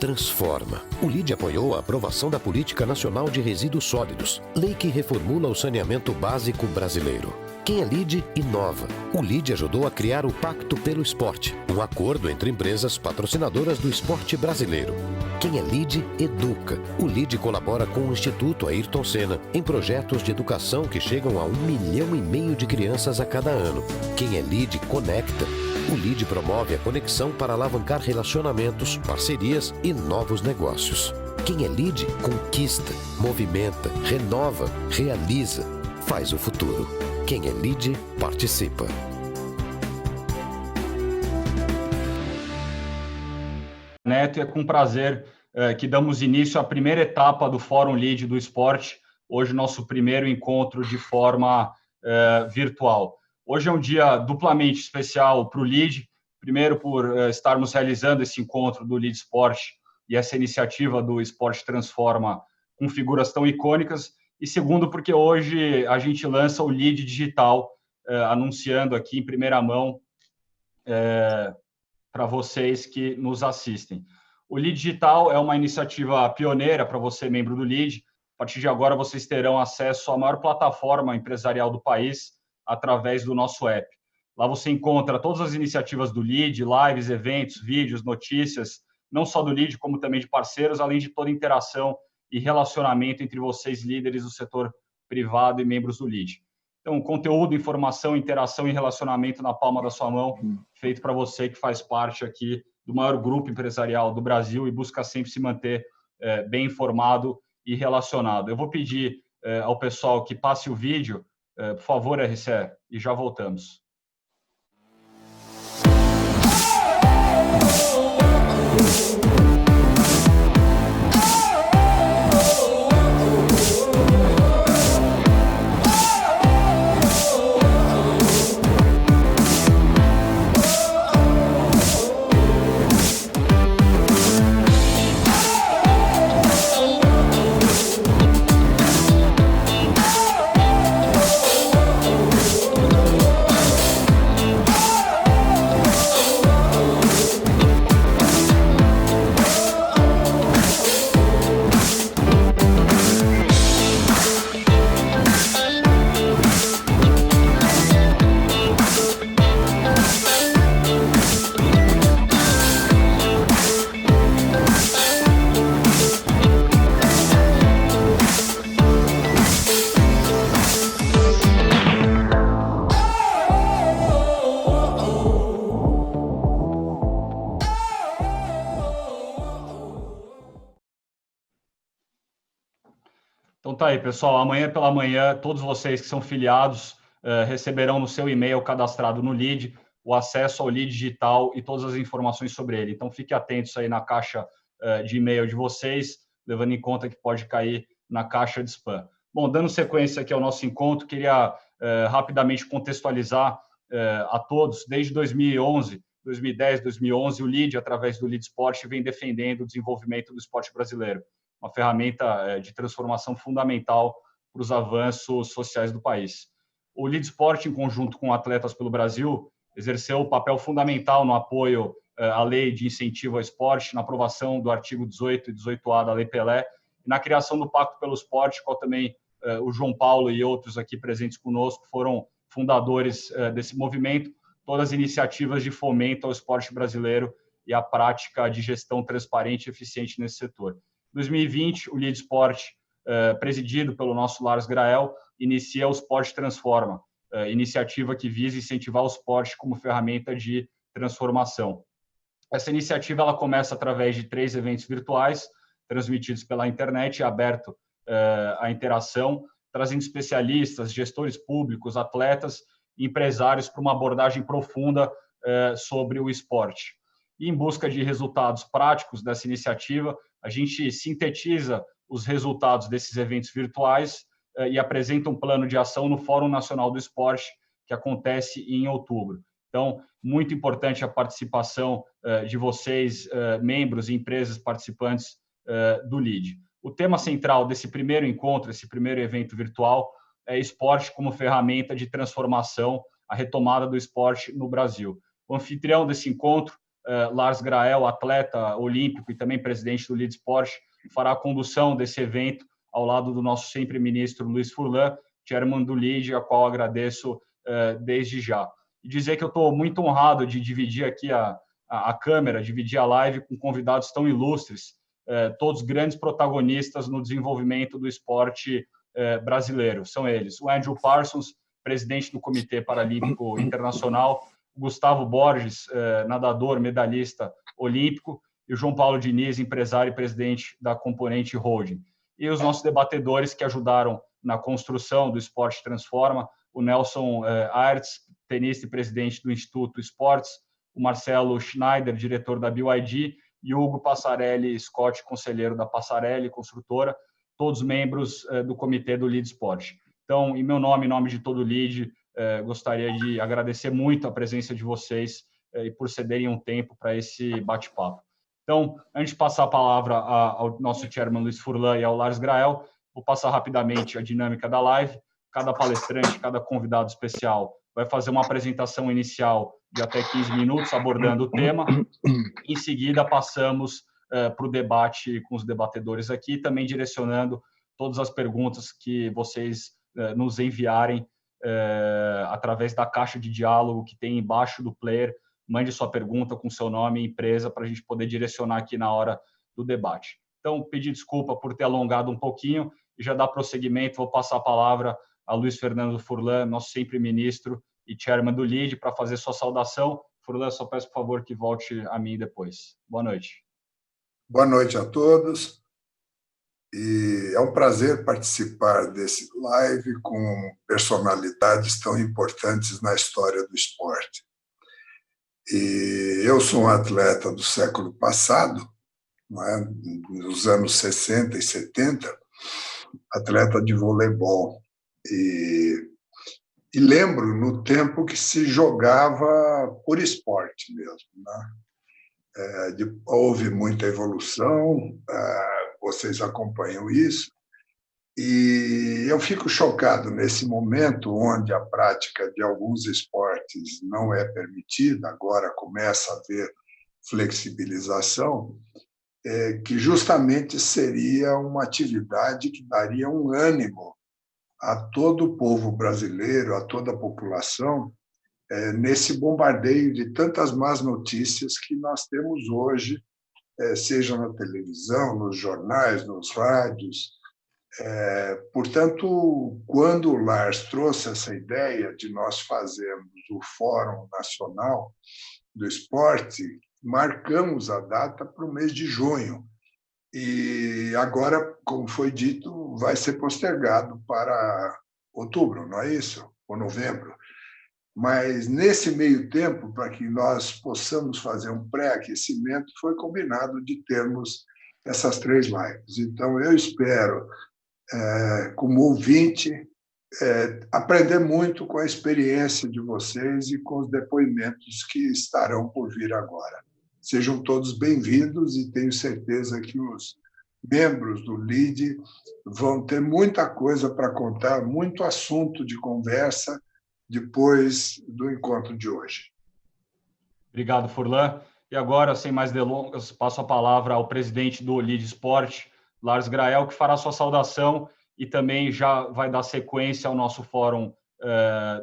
transforma. O LIDE apoiou a aprovação da Política Nacional de Resíduos Sólidos, lei que reformula o saneamento básico brasileiro. Quem é LIDE, inova. O LIDE ajudou a criar o Pacto pelo Esporte, um acordo entre empresas patrocinadoras do esporte brasileiro. Quem é LIDE, educa. O LIDE colabora com o Instituto Ayrton Senna em projetos de educação que chegam a 1,5 milhão de crianças a cada ano. Quem é LIDE, conecta. O LIDE promove a conexão para alavancar relacionamentos, parcerias e novos negócios. Quem é LIDE, conquista, movimenta, renova, realiza, faz o futuro. Quem é LIDE, participa. Neto, é com prazer que damos início à primeira etapa do Fórum LIDE do Esporte, hoje nosso primeiro encontro de forma virtual. Hoje é um dia duplamente especial para o LIDE, primeiro por estarmos realizando esse encontro do LIDE Esporte e essa iniciativa do Esporte Transforma com figuras tão icônicas, e segundo porque hoje a gente lança o LIDE Digital, anunciando aqui em primeira mão para vocês que nos assistem. O LIDE Digital é uma iniciativa pioneira para você, membro do LIDE. A partir de agora, vocês terão acesso à maior plataforma empresarial do país através do nosso app. Lá você encontra todas as iniciativas do LIDE, lives, eventos, vídeos, notícias, não só do LIDE, como também de parceiros, além de toda a interação e relacionamento entre vocês, líderes do setor privado e membros do LIDE. Então, conteúdo, informação, interação e relacionamento na palma da sua mão, feito para você que faz parte aqui do maior grupo empresarial do Brasil e busca sempre se manter bem informado e relacionado. Eu vou pedir ao pessoal que passe o vídeo, por favor, RCE, e já voltamos. Então tá aí, pessoal, amanhã pela manhã, todos vocês que são filiados receberão no seu e-mail cadastrado no LIDE o acesso ao LIDE Digital e todas as informações sobre ele. Então fiquem atentos aí na caixa de e-mail de vocês, levando em conta que pode cair na caixa de spam. Bom, dando sequência aqui ao nosso encontro, queria rapidamente contextualizar a todos, desde 2011, 2010, 2011, o LIDE, através do LIDE Esporte, vem defendendo o desenvolvimento do esporte brasileiro, uma ferramenta de transformação fundamental para os avanços sociais do país. O LIDE Esporte, em conjunto com Atletas pelo Brasil, exerceu um papel fundamental no apoio à Lei de Incentivo ao Esporte, na aprovação do artigo 18 e 18A da Lei Pelé, e na criação do Pacto pelo Esporte, qual também o João Paulo e outros aqui presentes conosco foram fundadores desse movimento, todas as iniciativas de fomento ao esporte brasileiro e a prática de gestão transparente e eficiente nesse setor. Em 2020, o LIDE Esporte, presidido pelo nosso Lars Grael, inicia o Esporte Transforma, iniciativa que visa incentivar o esporte como ferramenta de transformação. Essa iniciativa ela começa através de 3 eventos virtuais, transmitidos pela internet e aberto à interação, trazendo especialistas, gestores públicos, atletas e empresários para uma abordagem profunda sobre o esporte. E em busca de resultados práticos dessa iniciativa, a gente sintetiza os resultados desses eventos virtuais e apresenta um plano de ação no Fórum Nacional do Esporte, que acontece em outubro. Então, muito importante a participação de vocês, membros e empresas participantes do LIDE. O tema central desse primeiro encontro, esse primeiro evento virtual, é esporte como ferramenta de transformação, a retomada do esporte no Brasil. O anfitrião desse encontro Lars Grael, atleta olímpico e também presidente do Lead Sport, fará a condução desse evento ao lado do nosso sempre ministro Luiz Furlan, chairman do Lead, a qual agradeço desde já. E dizer que eu estou muito honrado de dividir aqui a câmera, dividir a live com convidados tão ilustres, todos grandes protagonistas no desenvolvimento do esporte brasileiro. São eles: o Andrew Parsons, presidente do Comitê Paralímpico Internacional, Gustavo Borges, nadador, medalhista olímpico, e o João Paulo Diniz, empresário e presidente da Componente Holding. E os nossos debatedores que ajudaram na construção do Esporte Transforma: o Nelson Aerts, tenista e presidente do Instituto Esportes, o Marcelo Schneider, diretor da BYD, e o Hugo Passarelli Scott, conselheiro da Passarelli, construtora, todos membros do comitê do Lead Sport. Então, em meu nome, em nome de todo o Lead, gostaria de agradecer muito a presença de vocês e por cederem um tempo para esse bate-papo. Então, antes de passar a palavra ao nosso chairman Luiz Furlan e ao Lars Grael, vou passar rapidamente a dinâmica da live. Cada palestrante, cada convidado especial vai fazer uma apresentação inicial de até 15 minutos, abordando o tema. Em seguida, passamos para o debate com os debatedores aqui, também direcionando todas as perguntas que vocês nos enviarem através da caixa de diálogo que tem embaixo do player. Mande sua pergunta com seu nome e empresa para a gente poder direcionar aqui na hora do debate. Então, pedir desculpa por ter alongado um pouquinho e já dar prosseguimento. Vou passar a palavra a Luiz Fernando Furlan, nosso sempre ministro e chairman do Lead, para fazer sua saudação. Furlan, só peço, por favor, que volte a mim depois. Boa noite. Boa noite a todos. E é um prazer participar desse live com personalidades tão importantes na história do esporte. E eu sou um atleta do século passado, não é? Nos anos 60 e 70, atleta de voleibol. E lembro no tempo que se jogava por esporte mesmo, né? Houve muita evolução, vocês acompanham isso, e eu fico chocado nesse momento onde a prática de alguns esportes não é permitida, agora começa a haver flexibilização, que justamente seria uma atividade que daria um ânimo a todo o povo brasileiro, a toda a população, nesse bombardeio de tantas más notícias que nós temos hoje, seja na televisão, nos jornais, nos rádios. Portanto, quando o Lars trouxe essa ideia de nós fazermos o Fórum Nacional do Esporte, marcamos a data para o mês de junho. E agora, como foi dito, vai ser postergado para outubro, não é isso? Ou novembro. Mas, nesse meio tempo, para que nós possamos fazer um pré-aquecimento, foi combinado de termos essas 3 lives. Então, eu espero, como ouvinte, aprender muito com a experiência de vocês e com os depoimentos que estarão por vir agora. Sejam todos bem-vindos e tenho certeza que os membros do LEAD vão ter muita coisa para contar, muito assunto de conversa depois do encontro de hoje. Obrigado, Furlan. E agora, sem mais delongas, passo a palavra ao presidente do Lead Sport, Lars Grael, que fará sua saudação e também já vai dar sequência ao nosso Fórum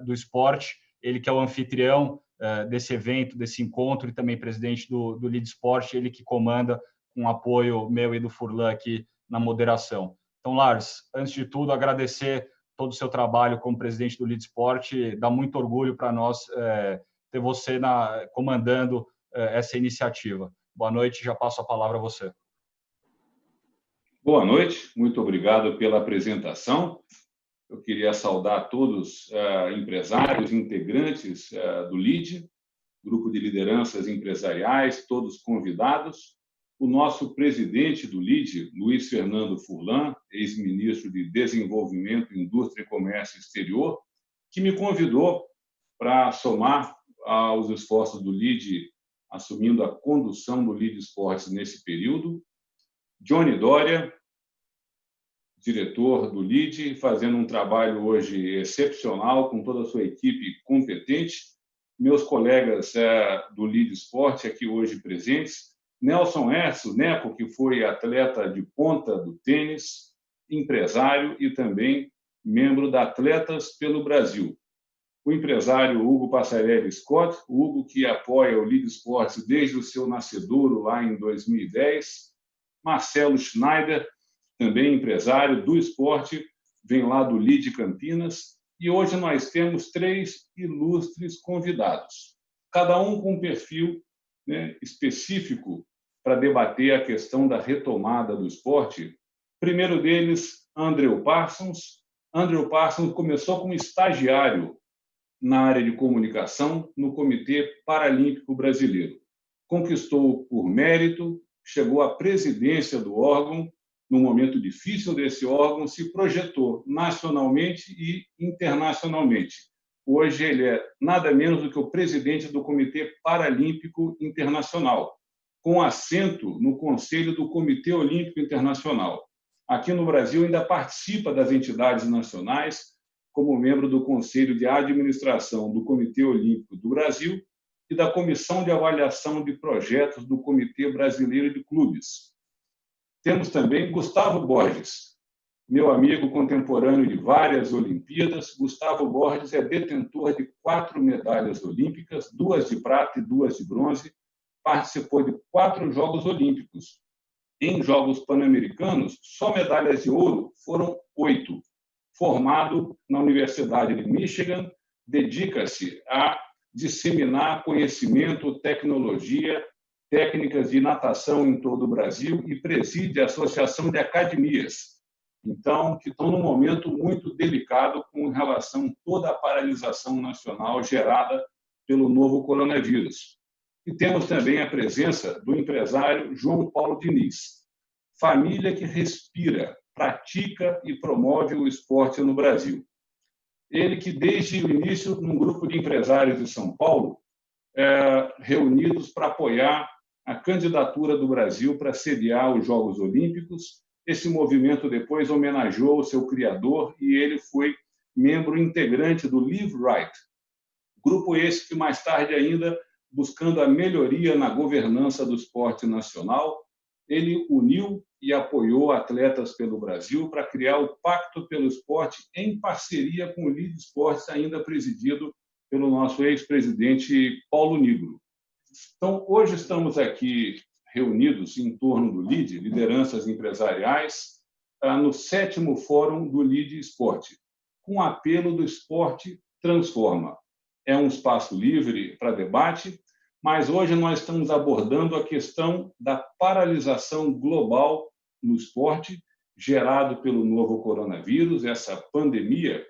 do Esporte. Ele que é o anfitrião desse evento, desse encontro, e também presidente do Lead Sport, ele que comanda com apoio meu e do Furlan aqui na moderação. Então, Lars, antes de tudo, agradecer todo o seu trabalho como presidente do Lead Sport. Dá muito orgulho para nós ter você comandando essa iniciativa. Boa noite, já passo a palavra a você. Boa noite, muito obrigado pela apresentação. Eu queria saudar todos empresários, integrantes do LEAD, grupo de lideranças empresariais, todos convidados. O nosso presidente do LEAD, Luiz Fernando Furlan, ex-ministro de Desenvolvimento, Indústria e Comércio Exterior, que me convidou para somar aos esforços do LEAD, assumindo a condução do Lead Esportes nesse período. Johnny Doria, diretor do LEAD, fazendo um trabalho hoje excepcional, com toda a sua equipe competente. meus colegas do Lead Esporte aqui hoje presentes, Nelson Erso, Neco, que foi atleta de ponta do tênis, empresário e também membro da Atletas pelo Brasil. O empresário Hugo Passarelli Scott, o Hugo que apoia o Lead Esportes desde o seu nascedouro lá em 2010. Marcelo Schneider, também empresário do esporte, vem lá do Lead Campinas. E hoje nós temos 3 ilustres convidados, cada um com um perfil, né, específico para debater a questão da retomada do esporte. Primeiro deles, Andrew Parsons. Andrew Parsons começou como estagiário na área de comunicação no Comitê Paralímpico Brasileiro. Conquistou por mérito, chegou à presidência do órgão. No momento difícil desse órgão, se projetou nacionalmente e internacionalmente. Hoje ele é nada menos do que o presidente do Comitê Paralímpico Internacional, com assento no Conselho do Comitê Olímpico Internacional. Aqui no Brasil ainda participa das entidades nacionais, como membro do Conselho de Administração do Comitê Olímpico do Brasil e da Comissão de Avaliação de Projetos do Comitê Brasileiro de Clubes. Temos também Gustavo Borges, meu amigo contemporâneo de várias Olimpíadas. Gustavo Borges é detentor de 4 medalhas olímpicas, 2 de prata e 2 de bronze. Participou de 4 Jogos Olímpicos. Em Jogos Pan-Americanos, só medalhas de ouro foram 8. Formado na Universidade de Michigan, dedica-se a disseminar conhecimento, tecnologia, técnicas de natação em todo o Brasil e preside a Associação de Academias, então, que estão num momento muito delicado com relação a toda a paralisação nacional gerada pelo novo coronavírus. E temos também a presença do empresário João Paulo Diniz, família que respira, pratica e promove o esporte no Brasil. Ele que, desde o início, num grupo de empresários de São Paulo, reunidos para apoiar a candidatura do Brasil para sediar os Jogos Olímpicos. Esse movimento depois homenageou o seu criador e ele foi membro integrante do Live Right, grupo esse que mais tarde ainda, buscando a melhoria na governança do esporte nacional, ele uniu e apoiou Atletas pelo Brasil para criar o Pacto pelo Esporte em parceria com o Lead Esportes, ainda presidido pelo nosso ex-presidente Paulo Nigro. Então, hoje estamos aqui reunidos em torno do LEAD, Lideranças Empresariais, no 7º Fórum do LEAD Esporte, com apelo do Esporte Transforma. É um espaço livre para debate, mas hoje nós estamos abordando a questão da paralisação global no esporte, gerado pelo novo coronavírus, essa pandemia,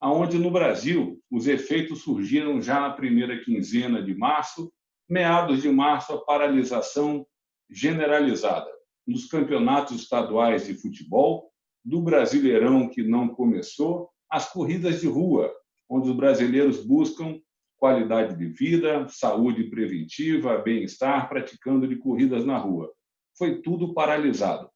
onde no Brasil os efeitos surgiram já na primeira quinzena de março, meados de março, a paralisação generalizada nos campeonatos estaduais de futebol, do Brasileirão que não começou, as corridas de rua, onde os brasileiros buscam qualidade de vida, saúde preventiva, bem-estar, praticando de corridas na rua. Foi tudo paralisado.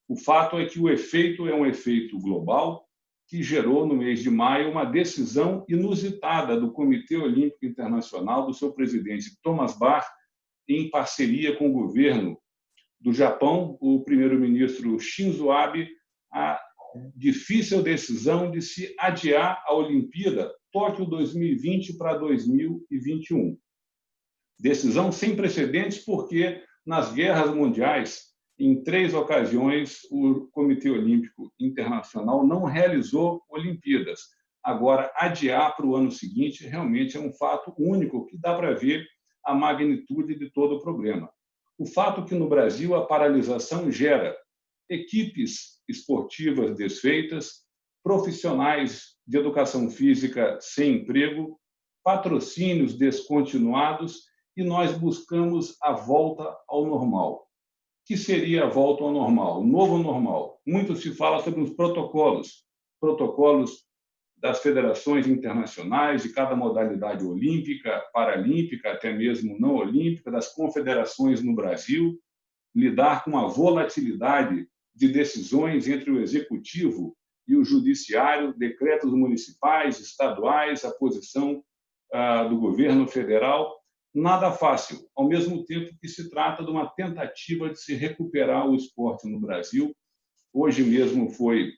O fato é que o efeito é um efeito global que gerou, no mês de maio, uma decisão inusitada do Comitê Olímpico Internacional, do seu presidente Thomas Bach, em parceria com o governo do Japão, o primeiro-ministro Shinzo Abe, a difícil decisão de se adiar a Olimpíada Tóquio 2020 para 2021. Decisão sem precedentes porque, nas guerras mundiais, em 3 ocasiões, o Comitê Olímpico Internacional não realizou Olimpíadas. Agora, adiar para o ano seguinte realmente é um fato único que dá para ver a magnitude de todo o problema. O fato que no Brasil a paralisação gera equipes esportivas desfeitas, profissionais de educação física sem emprego, patrocínios descontinuados e nós buscamos a volta ao normal. O que seria a volta ao normal? O novo normal. Muito se fala sobre os protocolos das federações internacionais, de cada modalidade olímpica, paralímpica, até mesmo não olímpica, das confederações no Brasil, lidar com a volatilidade de decisões entre o executivo e o judiciário, decretos municipais, estaduais, a posição do governo federal, nada fácil, ao mesmo tempo que se trata de uma tentativa de se recuperar o esporte no Brasil. Hoje mesmo foi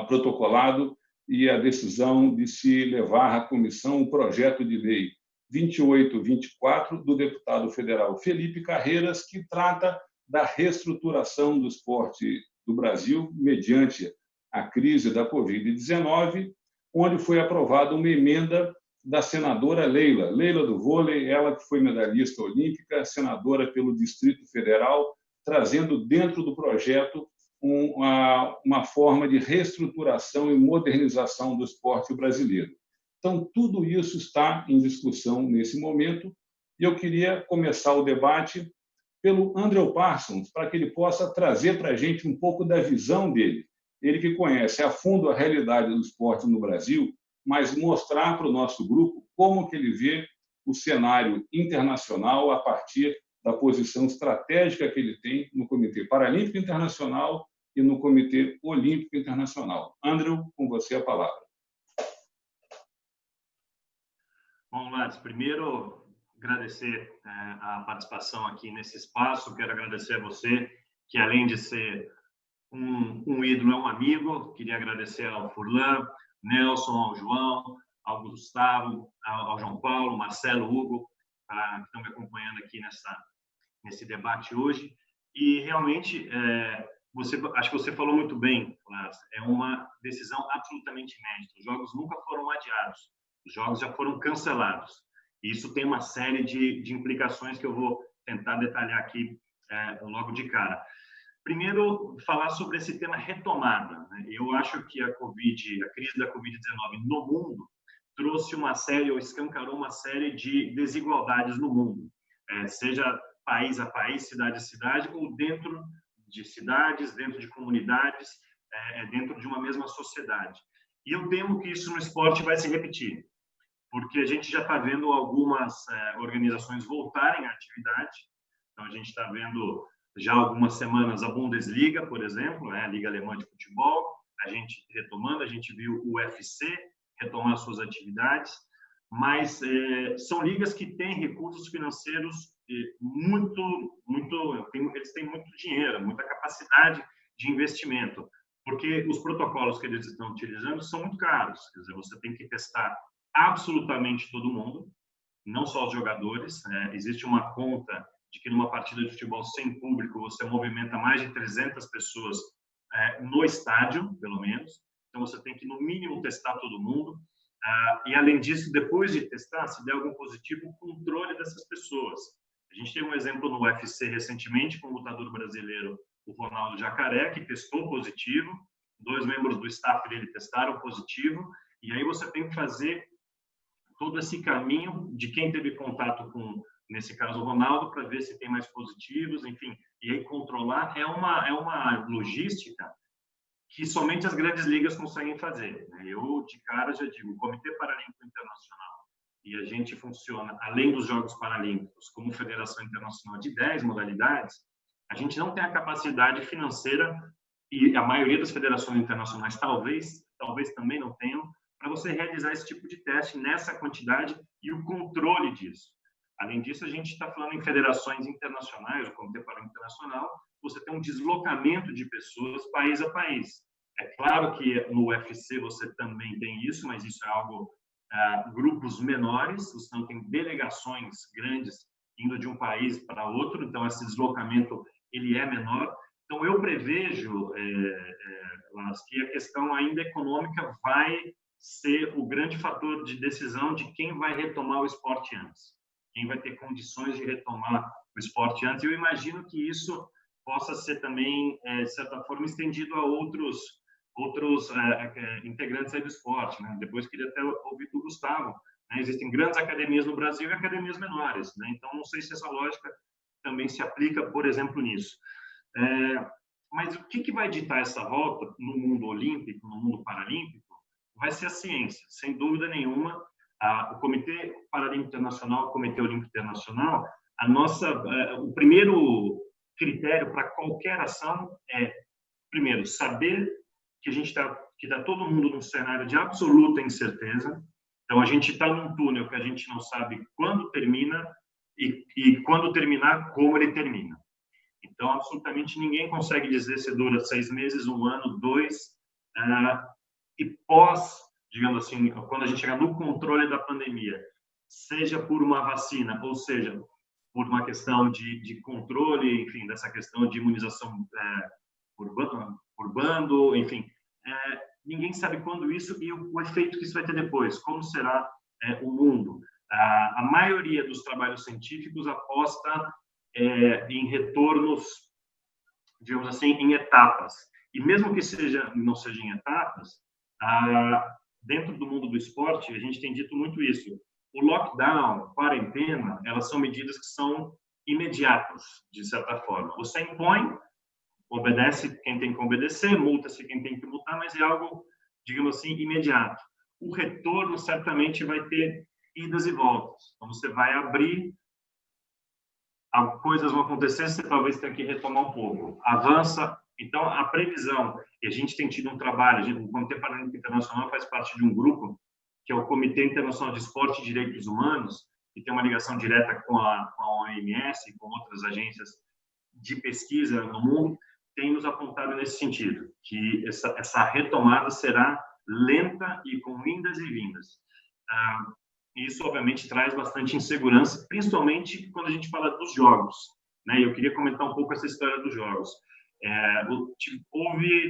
protocolado e a decisão de se levar à comissão o projeto de lei 2824 do deputado federal Felipe Carreiras, que trata da reestruturação do esporte do Brasil mediante a crise da Covid-19, onde foi aprovada uma emenda da senadora Leila do vôlei, ela que foi medalhista olímpica, senadora pelo Distrito Federal, trazendo dentro do projeto uma forma de reestruturação e modernização do esporte brasileiro. Então, tudo isso está em discussão nesse momento, e eu queria começar o debate pelo Andrew Parsons, para que ele possa trazer para a gente um pouco da visão dele. Ele que conhece a fundo a realidade do esporte no Brasil, mas mostrar para o nosso grupo como que ele vê o cenário internacional a partir da posição estratégica que ele tem no Comitê Paralímpico Internacional e no Comitê Olímpico Internacional. Andrew, com você a palavra. Bom, Lattes, primeiro agradecer a participação aqui nesse espaço. Quero agradecer a você, que além de ser um ídolo, é um amigo. Queria agradecer ao Furlan, Nelson, ao João, ao Gustavo, ao João Paulo, Marcelo, Hugo, que estão me acompanhando aqui nesse debate hoje. E realmente, acho que você falou muito bem, Lattes, é uma decisão absolutamente inédita. Os jogos nunca foram adiados, os jogos já foram cancelados. E isso tem uma série de implicações que eu vou tentar detalhar aqui logo de cara. Primeiro, falar sobre esse tema retomada, né? Eu acho que a crise da Covid-19 no mundo trouxe ou escancarou uma série de desigualdades no mundo, seja país a país, cidade a cidade, ou dentro de cidades, dentro de comunidades, dentro de uma mesma sociedade. E eu temo que isso no esporte vai se repetir, porque a gente já está vendo algumas organizações voltarem à atividade. Então, a gente está vendo já há algumas semanas a Bundesliga, por exemplo, a Liga Alemã de Futebol, a gente retomando, a gente viu o UFC retomar suas atividades, mas são ligas que têm recursos financeiros eles têm muito dinheiro, muita capacidade de investimento, porque os protocolos que eles estão utilizando são muito caros. Quer dizer, você tem que testar absolutamente todo mundo, não só os jogadores. Existe uma conta de que numa partida de futebol sem público você movimenta mais de 300 pessoas no estádio, pelo menos. Então você tem que no mínimo testar todo mundo. E além disso, depois de testar, se der algum positivo, o controle dessas pessoas. A gente tem um exemplo no UFC recentemente com o lutador brasileiro, o Ronaldo Jacaré, que testou positivo. 2 membros do staff dele testaram positivo. E aí você tem que fazer todo esse caminho de quem teve contato com, nesse caso, o Ronaldo, para ver se tem mais positivos, enfim. E aí controlar é uma logística que somente as grandes ligas conseguem fazer. Eu, de cara, já digo, o Comitê Paralímpico Internacional, e a gente funciona, além dos Jogos Paralímpicos, como Federação Internacional de 10 modalidades, a gente não tem a capacidade financeira, e a maioria das federações internacionais talvez também não tenham, para você realizar esse tipo de teste nessa quantidade e o controle disso. Além disso, a gente está falando em federações internacionais, o Comitê Paralímpico Internacional, você tem um deslocamento de pessoas país a país. É claro que no UFC você também tem isso, mas isso é algo, grupos menores, você não tem delegações grandes indo de um país para outro, então esse deslocamento ele é menor. Então eu prevejo que a questão ainda econômica vai ser o grande fator de decisão de quem vai retomar o esporte antes, quem vai ter condições de retomar o esporte antes. Eu imagino que isso possa ser também, de certa forma, estendido a outros integrantes aí do esporte, né? Depois queria até ouvir do Gustavo, né? Existem grandes academias no Brasil e academias menores, né? Então não sei se essa lógica também se aplica, por exemplo, nisso. Mas o que vai ditar essa volta no mundo olímpico, no mundo paralímpico, vai ser a ciência, sem dúvida nenhuma. O Comitê Paralímpico Internacional, o Comitê Olímpico Internacional, o primeiro critério para qualquer ação é, primeiro, saber que a gente está todo mundo num cenário de absoluta incerteza. Então, a gente está num túnel que a gente não sabe quando termina e quando terminar, como ele termina. Então, absolutamente ninguém consegue dizer se dura 6 meses, 1 ano, 2, e pós, digamos assim, quando a gente chegar no controle da pandemia, seja por uma vacina, ou seja, por uma questão de controle, enfim, dessa questão de imunização por bando, enfim, ninguém sabe quando isso e o efeito que isso vai ter depois, como será o mundo. A maioria dos trabalhos científicos aposta em retornos, digamos assim, em etapas. E mesmo que não seja em etapas, dentro do mundo do esporte, a gente tem dito muito isso. O lockdown, quarentena, elas são medidas que são imediatas, de certa forma. Você impõe, obedece quem tem que obedecer, multa-se quem tem que multar, mas é algo, digamos assim, imediato. O retorno certamente vai ter idas e voltas. Então, você vai abrir, coisas vão acontecer, você talvez tenha que retomar um pouco. Avança. Então, a previsão, e a gente tem tido um trabalho, o Comitê Paralímpico Internacional faz parte de um grupo, que é o Comitê Internacional de Esporte e Direitos Humanos, que tem uma ligação direta com a OMS e com outras agências de pesquisa no mundo, tem nos apontado nesse sentido, que essa retomada será lenta e com indas e vindas. Isso, obviamente, traz bastante insegurança, principalmente quando a gente fala dos jogos, né? Eu queria comentar um pouco essa história dos jogos.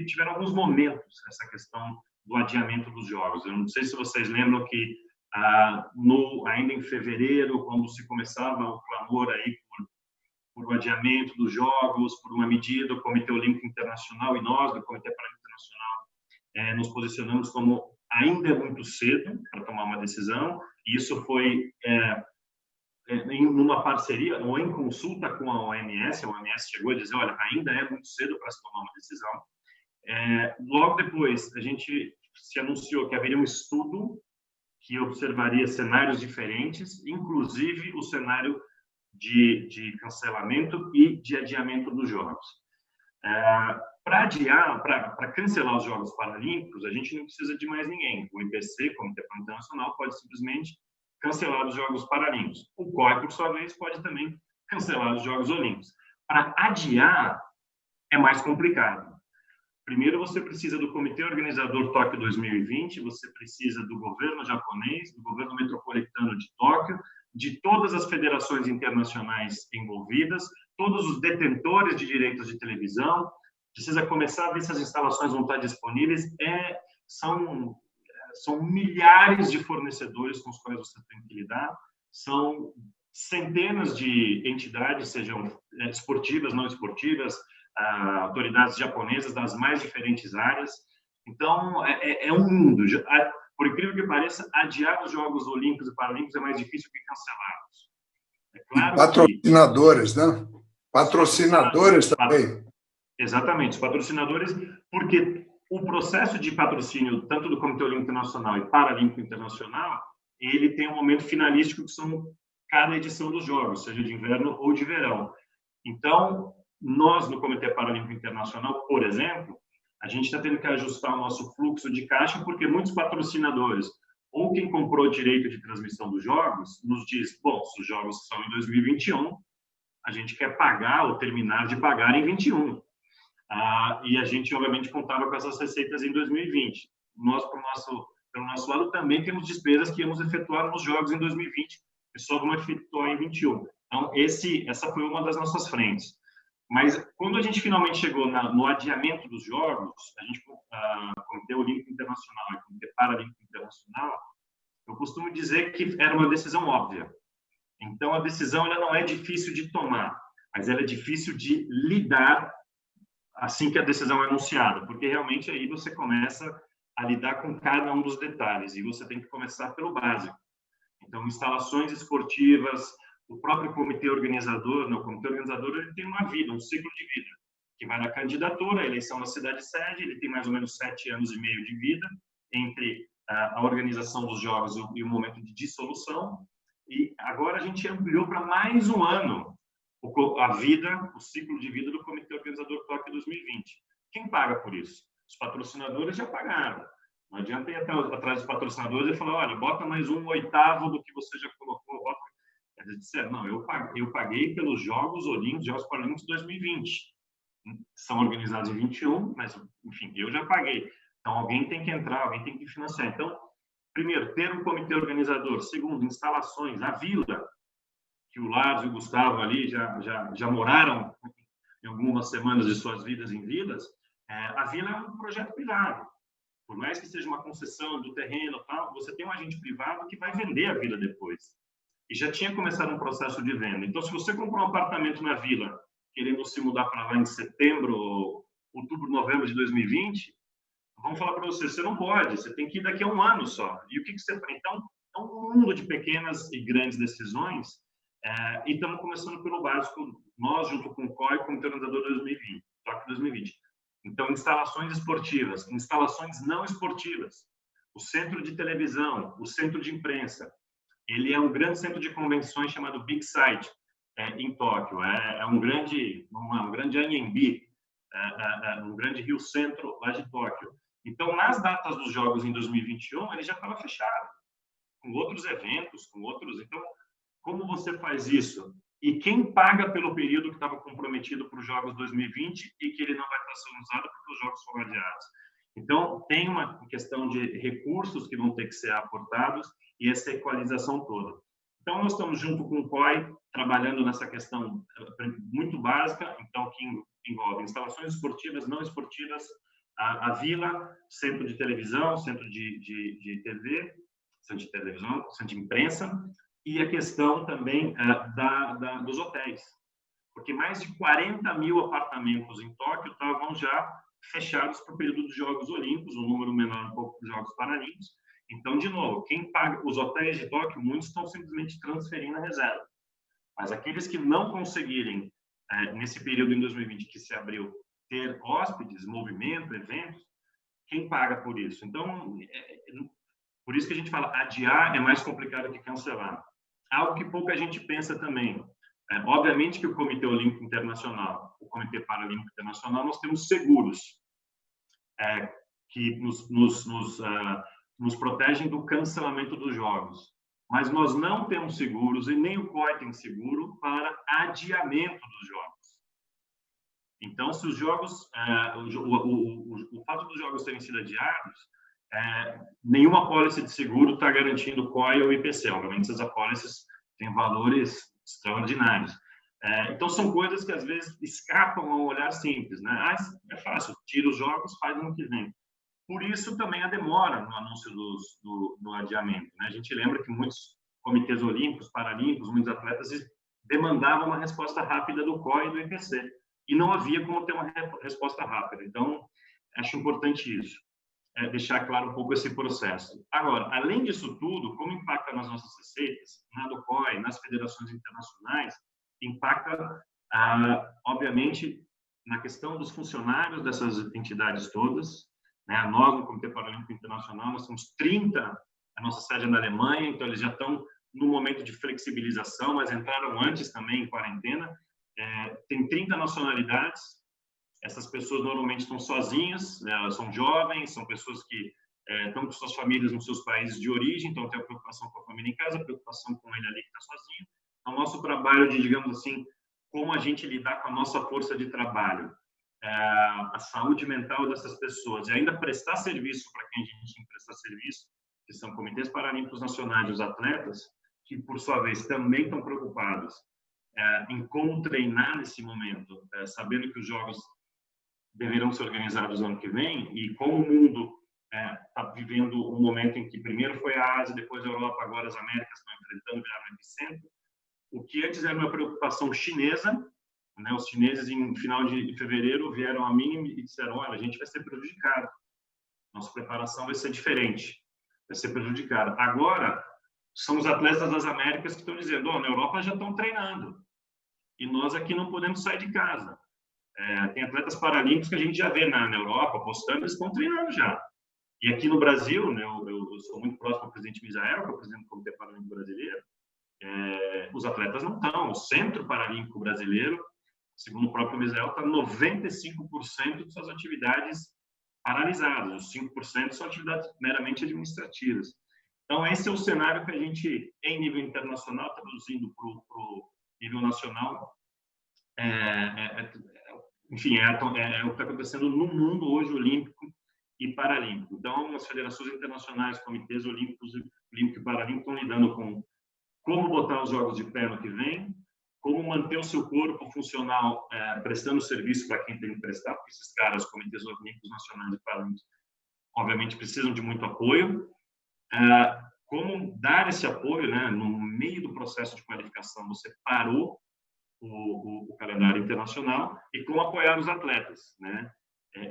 Tiveram alguns momentos essa questão do adiamento dos jogos. Eu não sei se vocês lembram que ainda em fevereiro, quando se começava o clamor aí por o adiamento dos jogos, por uma medida do Comitê Olímpico Internacional e nós, do Comitê Paralímpico Internacional, nos posicionamos como ainda é muito cedo para tomar uma decisão. E isso foi em uma parceria ou em consulta com a OMS. A OMS chegou a dizer, olha, ainda é muito cedo para se tomar uma decisão. Logo depois, a gente se anunciou que haveria um estudo que observaria cenários diferentes, inclusive o cenário de cancelamento e de adiamento dos jogos. Para cancelar os Jogos Paralímpicos, a gente não precisa de mais ninguém. O IPC, Comitê Paralímpico Internacional, pode simplesmente cancelar os Jogos Paralímpicos. O COI, por sua vez, pode também cancelar os Jogos Olímpicos. Para adiar, é mais complicado. Primeiro, você precisa do Comitê Organizador Tóquio 2020, você precisa do governo japonês, do governo metropolitano de Tóquio, de todas as federações internacionais envolvidas, todos os detentores de direitos de televisão, precisa começar a ver se as instalações vão estar disponíveis. São milhares de fornecedores com os quais você tem que lidar, são centenas de entidades, sejam esportivas, não esportivas, autoridades japonesas das mais diferentes áreas. Então, é um mundo. Por incrível que pareça, adiar os Jogos Olímpicos e Paralímpicos é mais difícil que cancelá-los. Claro, patrocinadores, né? Patrocinadores também. Exatamente, os patrocinadores, porque o processo de patrocínio, tanto do Comitê Olímpico Internacional e Paralímpico Internacional, ele tem um momento finalístico que são cada edição dos Jogos, seja de inverno ou de verão. Então, nós, no Comitê Paralímpico Internacional, por exemplo, a gente está tendo que ajustar o nosso fluxo de caixa, porque muitos patrocinadores, ou quem comprou o direito de transmissão dos Jogos, nos diz, bom, se os Jogos são em 2021, a gente quer pagar ou terminar de pagar em 21. E a gente, obviamente, contava com essas receitas em 2020. Nós, pelo nosso lado, também temos despesas que íamos efetuar nos Jogos em 2020, e só vamos efetuar em 21. Então, essa foi uma das nossas frentes. Mas, quando a gente finalmente chegou no adiamento dos Jogos, a gente, Comitê Olímpico Internacional e Comitê Paralímpico Internacional, eu costumo dizer que era uma decisão óbvia. Então, a decisão ela não é difícil de tomar, mas ela é difícil de lidar assim que a decisão é anunciada, porque realmente aí você começa a lidar com cada um dos detalhes e você tem que começar pelo básico. Então, instalações esportivas, o próprio comitê organizador, o comitê organizador ele tem uma vida, um ciclo de vida, que vai da candidatura, a eleição da cidade-sede, ele tem mais ou menos 7 anos e meio de vida entre a organização dos jogos e o momento de dissolução, e agora a gente ampliou para mais um ano o ciclo de vida do Comitê Organizador Tóquio 2020. Quem paga por isso? Os patrocinadores já pagaram. Não adianta ir atrás dos patrocinadores e falar, olha, bota mais 1/8 do que você já colocou. Bota... Eles disseram, não, eu paguei pelos Jogos Olímpicos, Jogos Paralímpicos 2020. São organizados em 21, mas, enfim, eu já paguei. Então, alguém tem que entrar, alguém tem que financiar. Então, primeiro, ter um comitê organizador. Segundo, instalações. A Vila, que o Lars e o Gustavo ali já moraram em algumas semanas de suas vidas em vilas, a Vila é um projeto privado. Por mais que seja uma concessão do terreno, tal, você tem um agente privado que vai vender a Vila depois. E já tinha começado um processo de venda. Então, se você comprou um apartamento na Vila, querendo se mudar para lá em setembro, outubro, novembro de 2020, vamos falar para você, você não pode, você tem que ir daqui a um ano só. E o que você faz? Então, é um mundo de pequenas e grandes decisões, e estamos começando pelo básico, nós, junto com o COI, Comitê Organizador 2020, Tóquio 2020. Então, instalações esportivas, instalações não esportivas, o centro de televisão, o centro de imprensa, ele é um grande centro de convenções chamado Big Site, em Tóquio. É um grande Anhembi, um grande Rio Centro lá de Tóquio. Então, nas datas dos Jogos em 2021, ele já estava fechado, com outros eventos, com outros... Então, como você faz isso? E quem paga pelo período que estava comprometido para os Jogos 2020 e que ele não vai estar sendo usado porque os Jogos foram adiados? Então, tem uma questão de recursos que vão ter que ser aportados e essa equalização toda. Então, nós estamos junto com o COI, trabalhando nessa questão muito básica, então, que envolve instalações esportivas, não esportivas, a Vila, centro de televisão, centro de TV, centro de televisão, centro de imprensa, e a questão também dos hotéis. Porque mais de 40 mil apartamentos em Tóquio estavam já fechados para o período dos Jogos Olímpicos, um número menor um pouco dos Jogos Paralímpicos. Então, de novo, quem paga os hotéis de Tóquio, muitos estão simplesmente transferindo a reserva. Mas aqueles que não conseguirem, nesse período em 2020 que se abriu, ter hóspedes, movimento, eventos, quem paga por isso? Então, por isso que a gente fala, adiar é mais complicado que cancelar. Algo que pouca gente pensa também. Obviamente que o Comitê Olímpico Internacional, o Comitê Paralímpico Internacional, nós temos seguros que nos protegem do cancelamento dos jogos. Mas nós não temos seguros, e nem o COI tem seguro, para adiamento dos jogos. Então, se os jogos, o fato dos jogos terem sido adiados, nenhuma apólice de seguro está garantindo o COI ou o IPC. Obviamente, essas apólices têm valores extraordinários. Então, são coisas que, às vezes, escapam ao olhar simples, né? É fácil, tira os jogos, faz no ano que vem. Por isso, também a demora no anúncio do adiamento, né? A gente lembra que muitos comitês olímpicos, paralímpicos, muitos atletas demandavam uma resposta rápida do COI e do IPC. E não havia como ter uma resposta rápida. Então, acho importante isso, deixar claro um pouco esse processo. Agora, além disso tudo, como impacta nas nossas receitas, na do COI, nas federações internacionais, impacta, obviamente, na questão dos funcionários dessas entidades todas, né? Nós, no Comitê Paralímpico Internacional, nós temos 30, a nossa sede é na Alemanha, então eles já estão no momento de flexibilização, mas entraram antes também em quarentena. Tem 30 nacionalidades, essas pessoas normalmente estão sozinhas, né? Elas são jovens, são pessoas que estão com suas famílias nos seus países de origem, então tem a preocupação com a família em casa, a preocupação com ele ali que está sozinho. Então, nosso trabalho de, digamos assim, como a gente lidar com a nossa força de trabalho, a saúde mental dessas pessoas, e ainda prestar serviço para quem a gente tem que prestar serviço, que são comitês paralímpicos nacionais, os atletas, que, por sua vez, também estão preocupados em como treinar nesse momento, sabendo que os Jogos deverão ser organizados no ano que vem, e como o mundo está vivendo um momento em que primeiro foi a Ásia, depois a Europa, agora as Américas estão enfrentando, viraram no epicentro. O que antes era uma preocupação chinesa, né? Os chineses, em final de fevereiro, vieram a mim e disseram, olha, a gente vai ser prejudicado, nossa preparação vai ser diferente, vai ser prejudicada. Agora, são os atletas das Américas que estão dizendo, na Europa já estão treinando, e nós aqui não podemos sair de casa. Tem atletas paralímpicos que a gente já vê na Europa, apostando, eles estão treinando já. E aqui no Brasil, né, eu sou muito próximo ao presidente Misael, que é o presidente do Comitê Paralímpico Brasileiro, os atletas não estão. O Centro Paralímpico Brasileiro, segundo o próprio Misael, está 95% de suas atividades paralisados. Os 5% são atividades meramente administrativas. Então, esse é o cenário que a gente, em nível internacional, traduzindo para o nível nacional, enfim, é o que está acontecendo no mundo hoje olímpico e paralímpico. Então, as federações internacionais, comitês olímpicos, olímpico e paralímpico estão lidando com como botar os jogos de pé no que vem, como manter o seu corpo funcional, prestando serviço para quem tem que prestar, porque esses caras, comitês olímpicos nacionais e paralímpicos, obviamente precisam de muito apoio. Como dar esse apoio, né? No meio do processo de qualificação, você parou o calendário internacional, e como apoiar os atletas, né?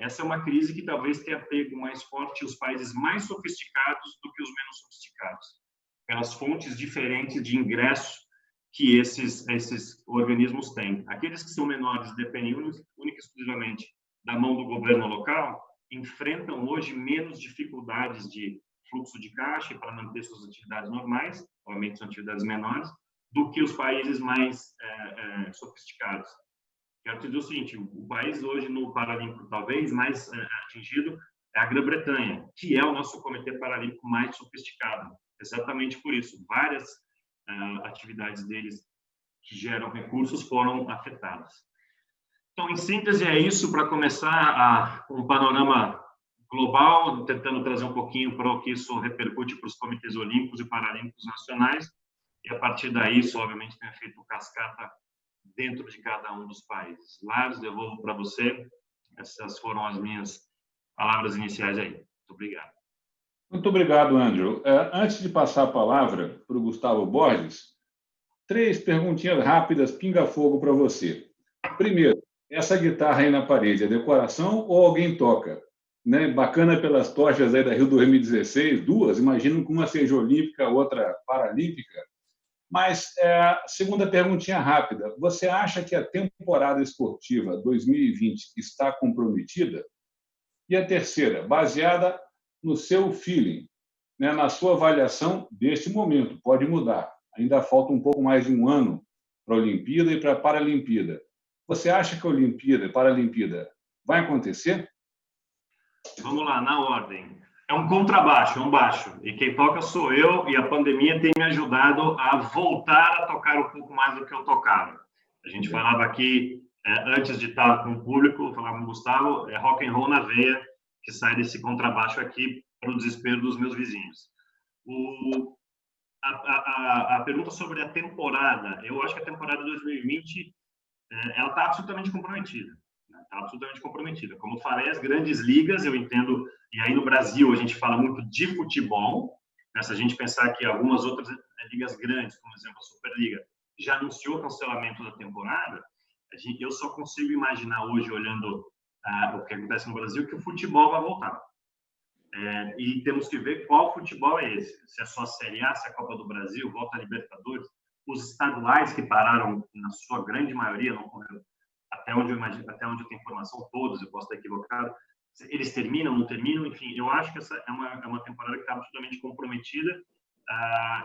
Essa é uma crise que talvez tenha pego mais forte os países mais sofisticados do que os menos sofisticados, pelas fontes diferentes de ingresso que esses organismos têm. Aqueles que são menores, dependem única e exclusivamente da mão do governo local, enfrentam hoje menos dificuldades de fluxo de caixa para manter suas atividades normais, obviamente são atividades menores, do que os países mais sofisticados. Quero te dizer o seguinte, o país hoje no Paralímpico talvez mais atingido é a Grã-Bretanha, que é o nosso comitê paralímpico mais sofisticado. Exatamente por isso, várias atividades deles que geram recursos foram afetadas. Então, em síntese, é isso para começar um panorama global, tentando trazer um pouquinho para o que isso repercute para os comitês olímpicos e paralímpicos nacionais, e a partir daí, isso obviamente tem efeito cascata dentro de cada um dos países. Lars, devolvo para você. Essas foram as minhas palavras iniciais aí. Muito obrigado. Muito obrigado, Andrew. Antes de passar a palavra para o Gustavo Borges, 3 perguntinhas rápidas, pinga-fogo para você. Primeiro, essa guitarra aí na parede é decoração ou alguém toca? Né? Bacana pelas tochas aí da Rio 2016, 2, imagino que uma seja olímpica, outra paralímpica. Mas, segunda perguntinha rápida, você acha que a temporada esportiva 2020 está comprometida? E a terceira, baseada no seu feeling, né, na sua avaliação deste momento, pode mudar. Ainda falta um pouco mais de um ano para a Olimpíada e para a Paralimpíada. Você acha que a Olimpíada e Paralimpíada vai acontecer? Vamos lá, na ordem. É um contrabaixo, é um baixo. E quem toca sou eu, e a pandemia tem me ajudado a voltar a tocar um pouco mais do que eu tocava. A gente falava aqui, antes de estar com o público, eu falava com o Gustavo, é rock and roll na veia que sai desse contrabaixo aqui para o desespero dos meus vizinhos. A pergunta sobre a temporada, eu acho que a temporada 2020 ela está absolutamente comprometida. Está absolutamente comprometida. Como eu falei, as grandes ligas, eu entendo, e aí no Brasil a gente fala muito de futebol, né? Se a gente pensar que algumas outras ligas grandes, como, por exemplo, a Superliga, já anunciou o cancelamento da temporada, eu só consigo imaginar hoje, olhando o que acontece no Brasil, que o futebol vai voltar. E temos que ver qual futebol é esse. Se é só a Série A, se é a Copa do Brasil, volta a Libertadores. Os estaduais que pararam, na sua grande maioria, não correram. Até onde eu imagino, até onde eu tenho informação, todos, eu posso estar equivocado, eles terminam, não terminam, enfim, eu acho que essa é uma temporada que está absolutamente comprometida,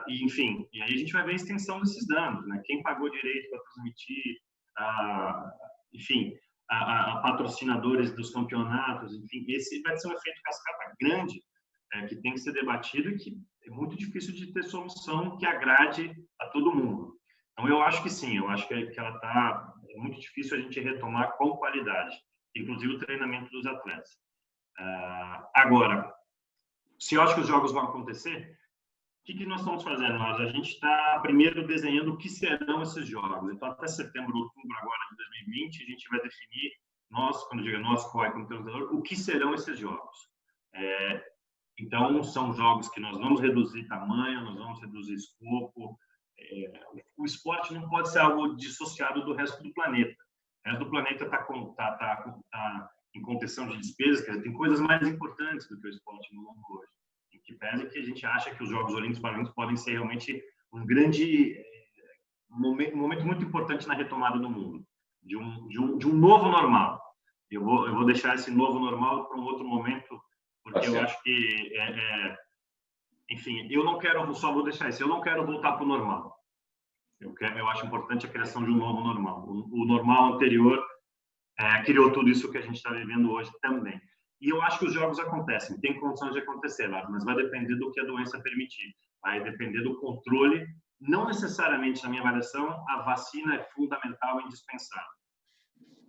e enfim, e aí a gente vai ver a extensão desses danos, né? Quem pagou direito para transmitir, enfim, a patrocinadores dos campeonatos, enfim, esse vai ser um efeito cascata grande, que tem que ser debatido e que é muito difícil de ter solução que agrade a todo mundo. Então, eu acho que sim, eu acho que ela está... É muito difícil a gente retomar com qualidade, inclusive o treinamento dos atletas. Agora, se eu acho que os jogos vão acontecer, o que nós estamos fazendo? A gente está, primeiro, desenhando o que serão esses jogos. Então, até setembro, outubro agora de 2020, a gente vai definir, quando eu digo nós, COI, como treinador, o que serão esses jogos. Então, são jogos que nós vamos reduzir tamanho, nós vamos reduzir escopo. O esporte não pode ser algo dissociado do resto do planeta. O resto do planeta está em contenção de despesas, quer dizer, tem coisas mais importantes do que o esporte no mundo hoje. Em que pese que a gente acha que os Jogos Olímpicos e Paralímpicos podem ser realmente um momento muito importante na retomada do mundo, de um novo normal. Eu vou deixar esse novo normal para um outro momento, porque eu acho que enfim, eu não quero, só vou deixar isso, eu não quero voltar para o normal. Eu acho importante a criação de um novo normal. O normal anterior criou tudo isso que a gente está vivendo hoje também. E eu acho que os jogos acontecem, tem condições de acontecer, mas vai depender do que a doença permitir, vai depender do controle. Não necessariamente, na minha avaliação, a vacina é fundamental e indispensável.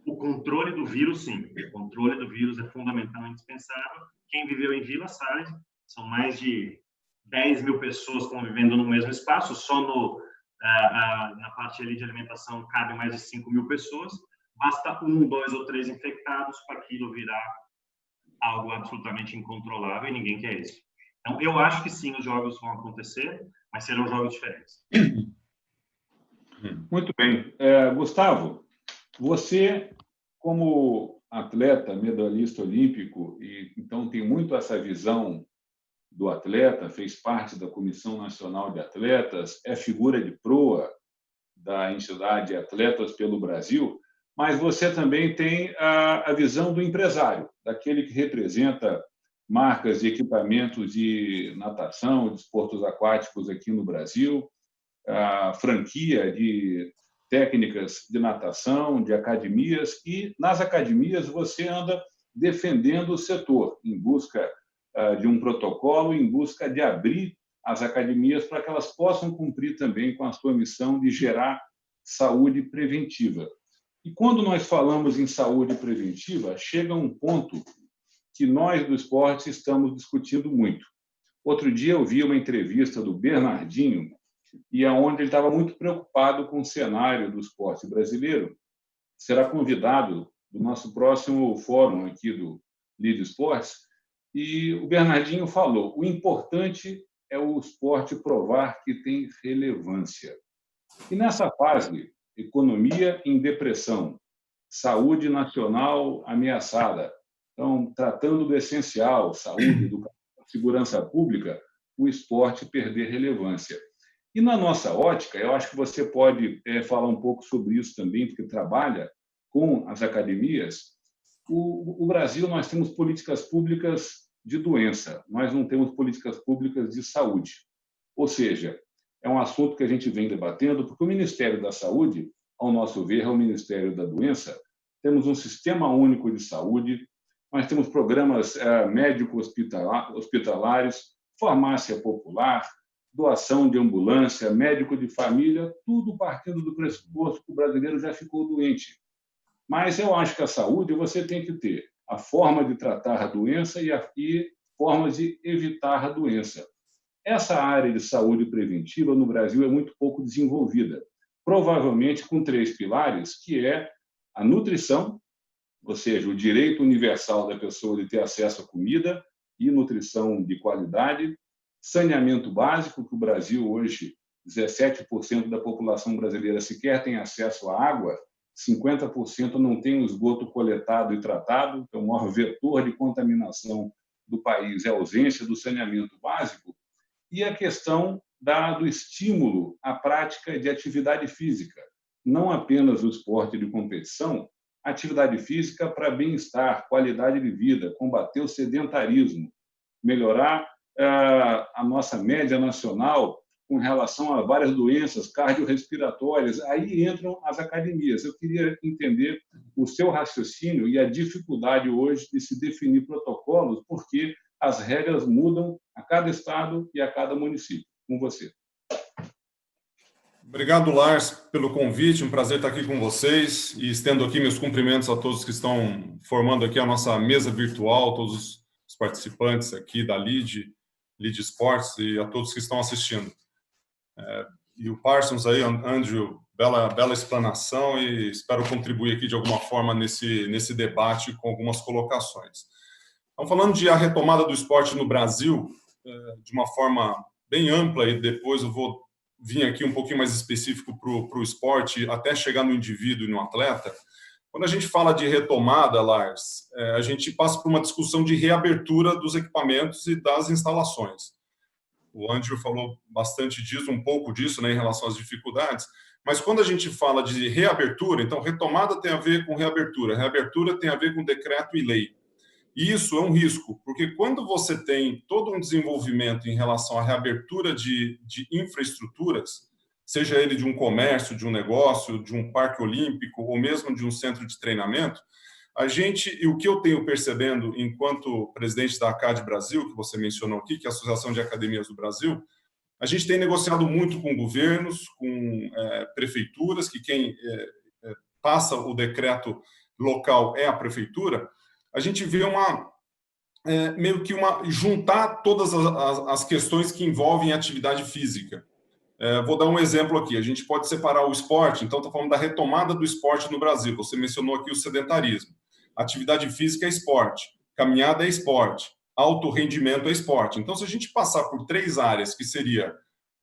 O controle do vírus, sim. O controle do vírus é fundamental e indispensável. Quem viveu em Vila sabe, são mais de 10 mil pessoas convivendo no mesmo espaço, só na parte ali de alimentação cabe mais de 5 mil pessoas. Basta 1, 2 ou 3 infectados para aquilo virar algo absolutamente incontrolável e ninguém quer isso. Então, eu acho que sim, os jogos vão acontecer, mas serão jogos diferentes. Muito bem. Gustavo, você, como atleta, medalhista olímpico, e então tem muito essa visão do atleta, fez parte da Comissão Nacional de Atletas, é figura de proa da entidade Atletas pelo Brasil, mas você também tem a visão do empresário, daquele que representa marcas de equipamentos de natação, de esportes aquáticos aqui no Brasil, a franquia de técnicas de natação, de academias, e nas academias você anda defendendo o setor, em busca de um protocolo, em busca de abrir as academias para que elas possam cumprir também com a sua missão de gerar saúde preventiva. E quando nós falamos em saúde preventiva, chega um ponto que nós do esporte estamos discutindo muito. Outro dia eu vi uma entrevista do Bernardinho, e aonde ele estava muito preocupado com o cenário do esporte brasileiro. Será convidado do nosso próximo fórum aqui do Lead Esportes, e o Bernardinho falou: o importante é o esporte provar que tem relevância. E nessa fase, economia em depressão, saúde nacional ameaçada, então, tratando do essencial, saúde, educação, segurança pública, o esporte perder relevância. E na nossa ótica, eu acho que você pode falar um pouco sobre isso também, porque trabalha com as academias. O Brasil, nós temos políticas públicas de doença, nós não temos políticas públicas de saúde. Ou seja, é um assunto que a gente vem debatendo, porque o Ministério da Saúde, ao nosso ver, é o Ministério da Doença. Temos um sistema único de saúde, nós temos programas médico-hospitalares, farmácia popular, doação de ambulância, médico de família, tudo partindo do pressuposto que o brasileiro já ficou doente. Mas eu acho que a saúde você tem que ter a forma de tratar a doença e formas de evitar a doença. Essa área de saúde preventiva no Brasil é muito pouco desenvolvida, provavelmente com 3 pilares, que é a nutrição, ou seja, o direito universal da pessoa de ter acesso à comida e nutrição de qualidade, saneamento básico, que o Brasil hoje, 17% da população brasileira sequer tem acesso à água, 50% não tem o esgoto coletado e tratado, então o maior vetor de contaminação do país é a ausência do saneamento básico, e a questão do estímulo à prática de atividade física, não apenas o esporte de competição, atividade física para bem-estar, qualidade de vida, combater o sedentarismo, melhorar a nossa média nacional com relação a várias doenças cardiorrespiratórias. Aí entram as academias. Eu queria entender o seu raciocínio e a dificuldade hoje de se definir protocolos, porque as regras mudam a cada estado e a cada município. Com você. Obrigado, Lars, pelo convite. Um prazer estar aqui com vocês e estendo aqui meus cumprimentos a todos que estão formando aqui a nossa mesa virtual, todos os participantes aqui da Lead Esportes e a todos que estão assistindo. E o Parsons aí, Andrew, bela explanação e espero contribuir aqui de alguma forma nesse debate com algumas colocações. Então, falando de a retomada do esporte no Brasil, de uma forma bem ampla, e depois eu vou vir aqui um pouquinho mais específico para o esporte, até chegar no indivíduo e no atleta. Quando a gente fala de retomada, Lars, a gente passa por uma discussão de reabertura dos equipamentos e das instalações. O Andrew falou bastante disso, um pouco disso, né, em relação às dificuldades, mas quando a gente fala de reabertura, então retomada tem a ver com reabertura tem a ver com decreto e lei. E isso é um risco, porque quando você tem todo um desenvolvimento em relação à reabertura de infraestruturas, seja ele de um comércio, de um negócio, de um parque olímpico ou mesmo de um centro de treinamento, e o que eu tenho percebendo enquanto presidente da ACAD Brasil, que você mencionou aqui, que é a Associação de Academias do Brasil, a gente tem negociado muito com governos, com prefeituras, que quem passa o decreto local é a prefeitura. A gente vê meio que juntar todas as questões que envolvem atividade física. Vou dar um exemplo aqui. A gente pode separar o esporte, então estou falando da retomada do esporte no Brasil. Você mencionou aqui o sedentarismo. Atividade física é esporte, caminhada é esporte, alto rendimento é esporte. Então, se a gente passar por 3 áreas, que seria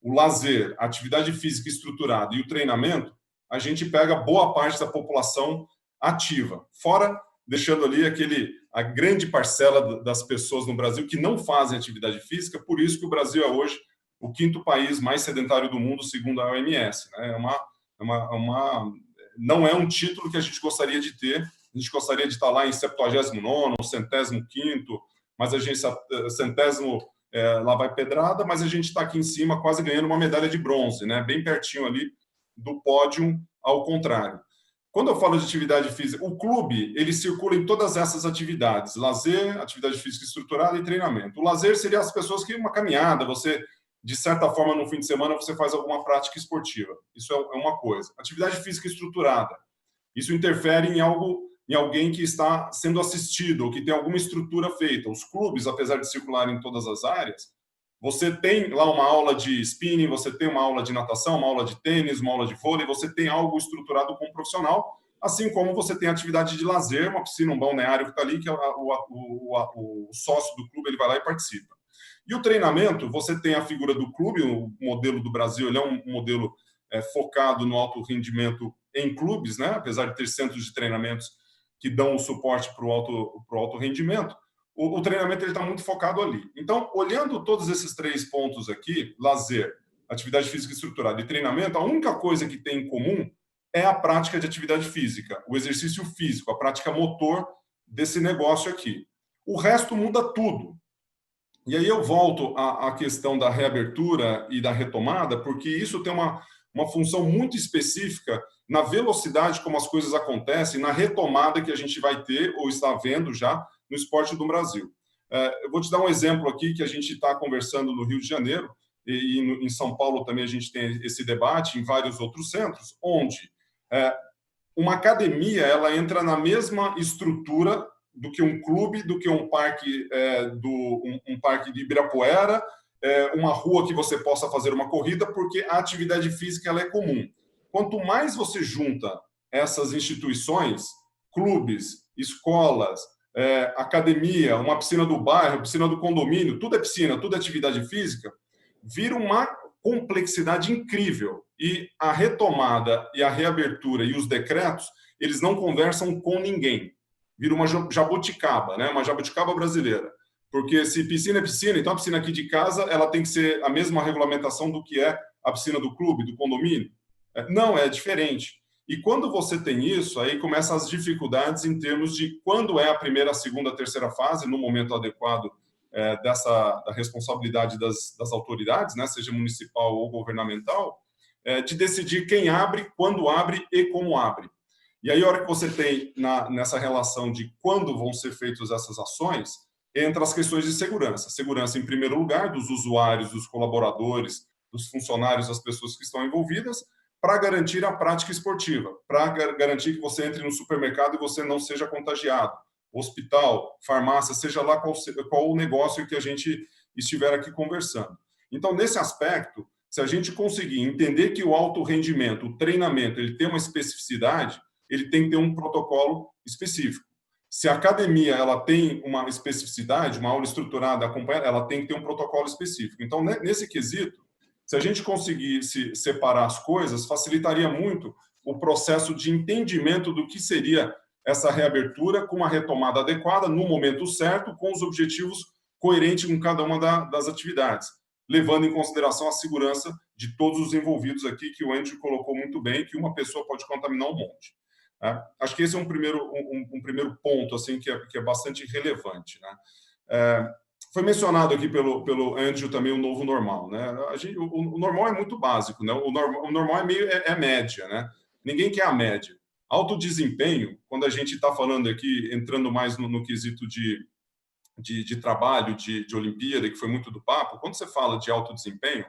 o lazer, a atividade física estruturada e o treinamento, a gente pega boa parte da população ativa. Fora, deixando ali a grande parcela das pessoas no Brasil que não fazem atividade física, por isso que o Brasil é hoje o 5º país mais sedentário do mundo, segundo a OMS. Né? Não é um título que a gente gostaria de ter. A gente gostaria de estar lá em 79º, 105º, mas a gente, 100º, lá vai pedrada, mas a gente está aqui em cima quase ganhando uma medalha de bronze, né? Bem pertinho ali do pódio, ao contrário. Quando eu falo de atividade física, o clube, ele circula em todas essas atividades: lazer, atividade física estruturada e treinamento. O lazer seria as pessoas que uma caminhada, você, de certa forma, no fim de semana, você faz alguma prática esportiva. Isso é uma coisa. Atividade física estruturada, isso interfere em alguém que está sendo assistido ou que tem alguma estrutura feita. Os clubes, apesar de circularem em todas as áreas, você tem lá uma aula de spinning, você tem uma aula de natação, uma aula de tênis, uma aula de vôlei, você tem algo estruturado com um profissional, assim como você tem atividade de lazer, uma piscina, um balneário que está ali, que o sócio do clube ele vai lá e participa. E o treinamento, você tem a figura do clube, o modelo do Brasil, ele é um modelo focado no alto rendimento em clubes, né? Apesar de ter centros de treinamentos que dão o suporte para o alto rendimento, o treinamento está muito focado ali. Então, olhando todos esses 3 pontos aqui, lazer, atividade física estruturada e treinamento, a única coisa que tem em comum é a prática de atividade física, o exercício físico, a prática motor desse negócio aqui. O resto muda tudo. E aí eu volto à questão da reabertura e da retomada, porque isso tem uma função muito específica na velocidade como as coisas acontecem, na retomada que a gente vai ter ou está vendo já no esporte do Brasil. Eu vou te dar um exemplo aqui que a gente está conversando no Rio de Janeiro e em São Paulo também a gente tem esse debate, em vários outros centros, onde uma academia ela entra na mesma estrutura do que um clube, do que um parque, um parque de Ibirapuera, uma rua que você possa fazer uma corrida, porque a atividade física ela é comum. Quanto mais você junta essas instituições, clubes, escolas, academia, uma piscina do bairro, piscina do condomínio, tudo é piscina, tudo é atividade física, vira uma complexidade incrível. E a retomada e a reabertura e os decretos, eles não conversam com ninguém. Vira uma jabuticaba, né? Uma jabuticaba brasileira. Porque se piscina é piscina, então a piscina aqui de casa ela tem que ser a mesma regulamentação do que é a piscina do clube, do condomínio. Não, é diferente. E quando você tem isso, aí começam as dificuldades em termos de quando é a primeira, a segunda, a terceira fase, no momento adequado da responsabilidade das autoridades, né, seja municipal ou governamental, de decidir quem abre, quando abre e como abre. E aí, a hora que você tem nessa relação de quando vão ser feitas essas ações, entra as questões de segurança. Segurança, em primeiro lugar, dos usuários, dos colaboradores, dos funcionários, das pessoas que estão envolvidas, para garantir a prática esportiva, para garantir que você entre no supermercado e você não seja contagiado. Hospital, farmácia, seja lá qual o negócio que a gente estiver aqui conversando. Então, nesse aspecto, se a gente conseguir entender que o alto rendimento, o treinamento, ele tem uma especificidade, ele tem que ter um protocolo específico. Se a academia ela tem uma especificidade, uma aula estruturada, acompanhada, ela tem que ter um protocolo específico. Então, nesse quesito, se a gente conseguisse separar as coisas, facilitaria muito o processo de entendimento do que seria essa reabertura com uma retomada adequada, no momento certo, com os objetivos coerentes com cada uma das atividades, levando em consideração a segurança de todos os envolvidos aqui, que o Andrew colocou muito bem, que uma pessoa pode contaminar um monte. Acho que esse é um primeiro ponto assim, que é bastante relevante. Né? Foi mencionado aqui pelo Andrew também o novo normal. Né? O normal é muito básico. Né? O normal é média. Né? Ninguém quer a média. Alto desempenho, quando a gente está falando aqui, entrando mais no quesito de trabalho, de Olimpíada, que foi muito do papo, quando você fala de alto desempenho,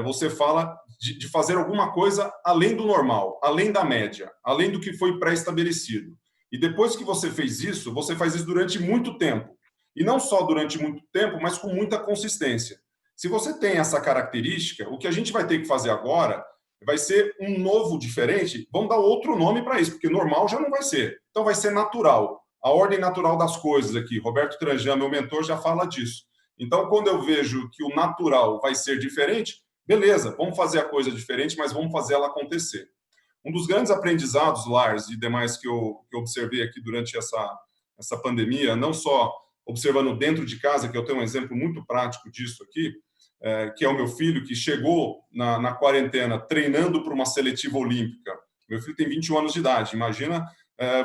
você fala de fazer alguma coisa além do normal, além da média, além do que foi pré-estabelecido. E depois que você fez isso, você faz isso durante muito tempo. E não só durante muito tempo, mas com muita consistência. Se você tem essa característica, o que a gente vai ter que fazer agora vai ser um novo diferente. Vamos dar outro nome para isso, porque normal já não vai ser. Então vai ser natural. A ordem natural das coisas aqui. Roberto Tranjan, meu mentor, já fala disso. Então, quando eu vejo que o natural vai ser diferente, beleza, vamos fazer a coisa diferente, mas vamos fazer ela acontecer. Um dos grandes aprendizados, Lars, e demais que eu observei aqui durante essa pandemia, não só observando dentro de casa, que eu tenho um exemplo muito prático disso aqui, que é o meu filho, que chegou na quarentena treinando para uma seletiva olímpica. Meu filho tem 21 anos de idade. Imagina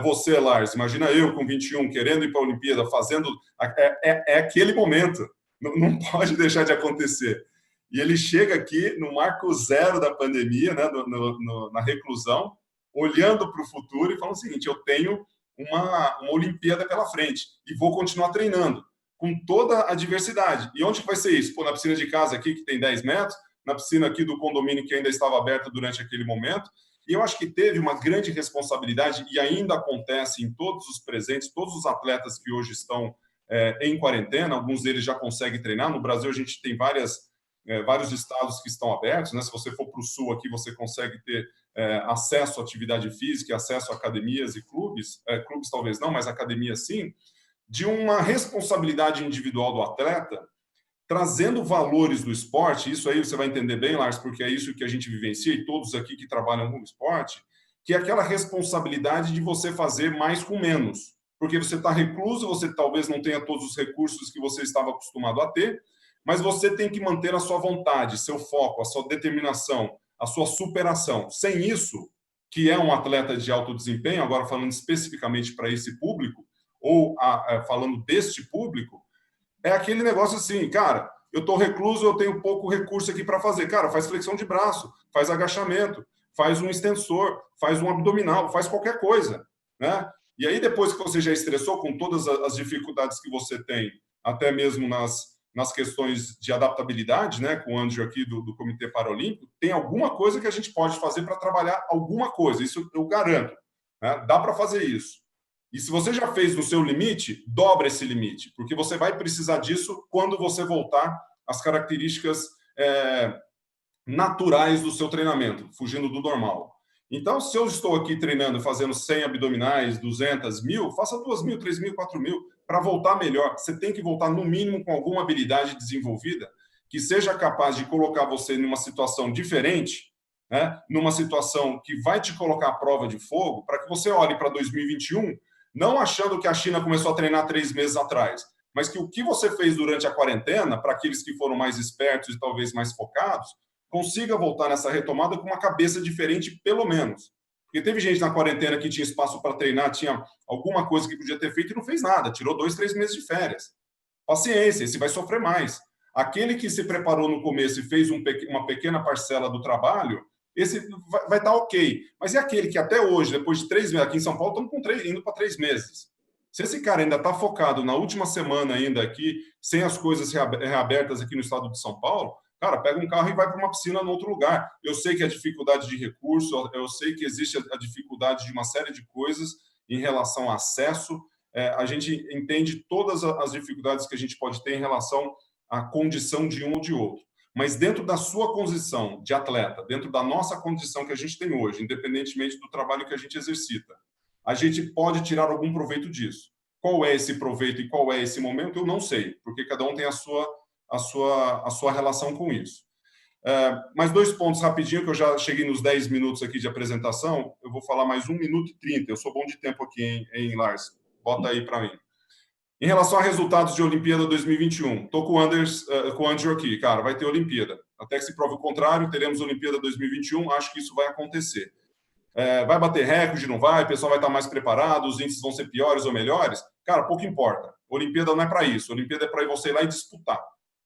você, Lars, imagina eu com 21, querendo ir para a Olimpíada, fazendo... É aquele momento. Não pode deixar de acontecer. E ele chega aqui no marco zero da pandemia, né, na reclusão, olhando para o futuro e falando o seguinte, eu tenho uma Olimpíada pela frente e vou continuar treinando com toda a diversidade. E onde vai ser isso? Pô, na piscina de casa aqui, que tem 10 metros, na piscina aqui do condomínio que ainda estava aberta durante aquele momento. E eu acho que teve uma grande responsabilidade, e ainda acontece em todos os presentes, todos os atletas que hoje estão em quarentena, alguns deles já conseguem treinar. No Brasil, a gente tem vários estados que estão abertos, né? Se você for para o sul aqui, você consegue ter acesso à atividade física, acesso a academias e clubes, clubes talvez não, mas academias sim, de uma responsabilidade individual do atleta, trazendo valores do esporte. Isso aí você vai entender bem, Lars, porque é isso que a gente vivencia, e todos aqui que trabalham com esporte, que é aquela responsabilidade de você fazer mais com menos, porque você está recluso, você talvez não tenha todos os recursos que você estava acostumado a ter, mas você tem que manter a sua vontade, seu foco, a sua determinação, a sua superação. Sem isso, que é um atleta de alto desempenho, agora falando especificamente para esse público, ou falando deste público, é aquele negócio assim, cara, eu estou recluso, eu tenho pouco recurso aqui para fazer. Cara, faz flexão de braço, faz agachamento, faz um extensor, faz um abdominal, faz qualquer coisa, né? E aí, depois que você já estressou com todas as dificuldades que você tem, até mesmo nas questões de adaptabilidade, né, com o Andrew aqui do Comitê Paralímpico, tem alguma coisa que a gente pode fazer para trabalhar alguma coisa, isso eu garanto, né? Dá para fazer isso. E se você já fez no seu limite, dobra esse limite, porque você vai precisar disso quando você voltar às características naturais do seu treinamento, fugindo do normal. Então, se eu estou aqui treinando, fazendo 100 abdominais, 200, 1.000, faça 2.000, 3.000, 4.000, para voltar melhor. Você tem que voltar, no mínimo, com alguma habilidade desenvolvida que seja capaz de colocar você numa situação diferente, né? Numa situação que vai te colocar à prova de fogo, para que você olhe para 2021, não achando que a China começou a treinar 3 meses atrás, mas que o que você fez durante a quarentena, para aqueles que foram mais espertos e talvez mais focados, consiga voltar nessa retomada com uma cabeça diferente, pelo menos. Porque teve gente na quarentena que tinha espaço para treinar, tinha alguma coisa que podia ter feito e não fez nada, tirou 2, 3 meses de férias. Paciência, esse vai sofrer mais. Aquele que se preparou no começo e fez uma pequena parcela do trabalho, esse vai estar ok. Mas e aquele que até hoje, depois de 3 meses, aqui em São Paulo, estamos indo para 3 meses. Se esse cara ainda está focado na última semana ainda aqui, sem as coisas reabertas aqui no estado de São Paulo, cara, pega um carro e vai para uma piscina em outro lugar. Eu sei que a dificuldade de recurso, eu sei que existe a dificuldade de uma série de coisas em relação a acesso. A gente entende todas as dificuldades que a gente pode ter em relação à condição de um ou de outro. Mas dentro da sua condição de atleta, dentro da nossa condição que a gente tem hoje, independentemente do trabalho que a gente exercita, a gente pode tirar algum proveito disso. Qual é esse proveito e qual é esse momento, eu não sei, porque cada um tem a sua relação com isso. Mais 2 pontos rapidinho, que eu já cheguei nos 10 minutos aqui de apresentação, eu vou falar mais 1 minuto e 30, eu sou bom de tempo aqui, hein, Lars? Bota aí para mim. Em relação a resultados de Olimpíada 2021, estou com o Andrew aqui, cara, vai ter Olimpíada. Até que se prove o contrário, teremos Olimpíada 2021, acho que isso vai acontecer. Vai bater recorde, não vai? O pessoal vai estar mais preparado, os índices vão ser piores ou melhores? Cara, pouco importa. Olimpíada não é para isso. Olimpíada é para você ir lá e disputar.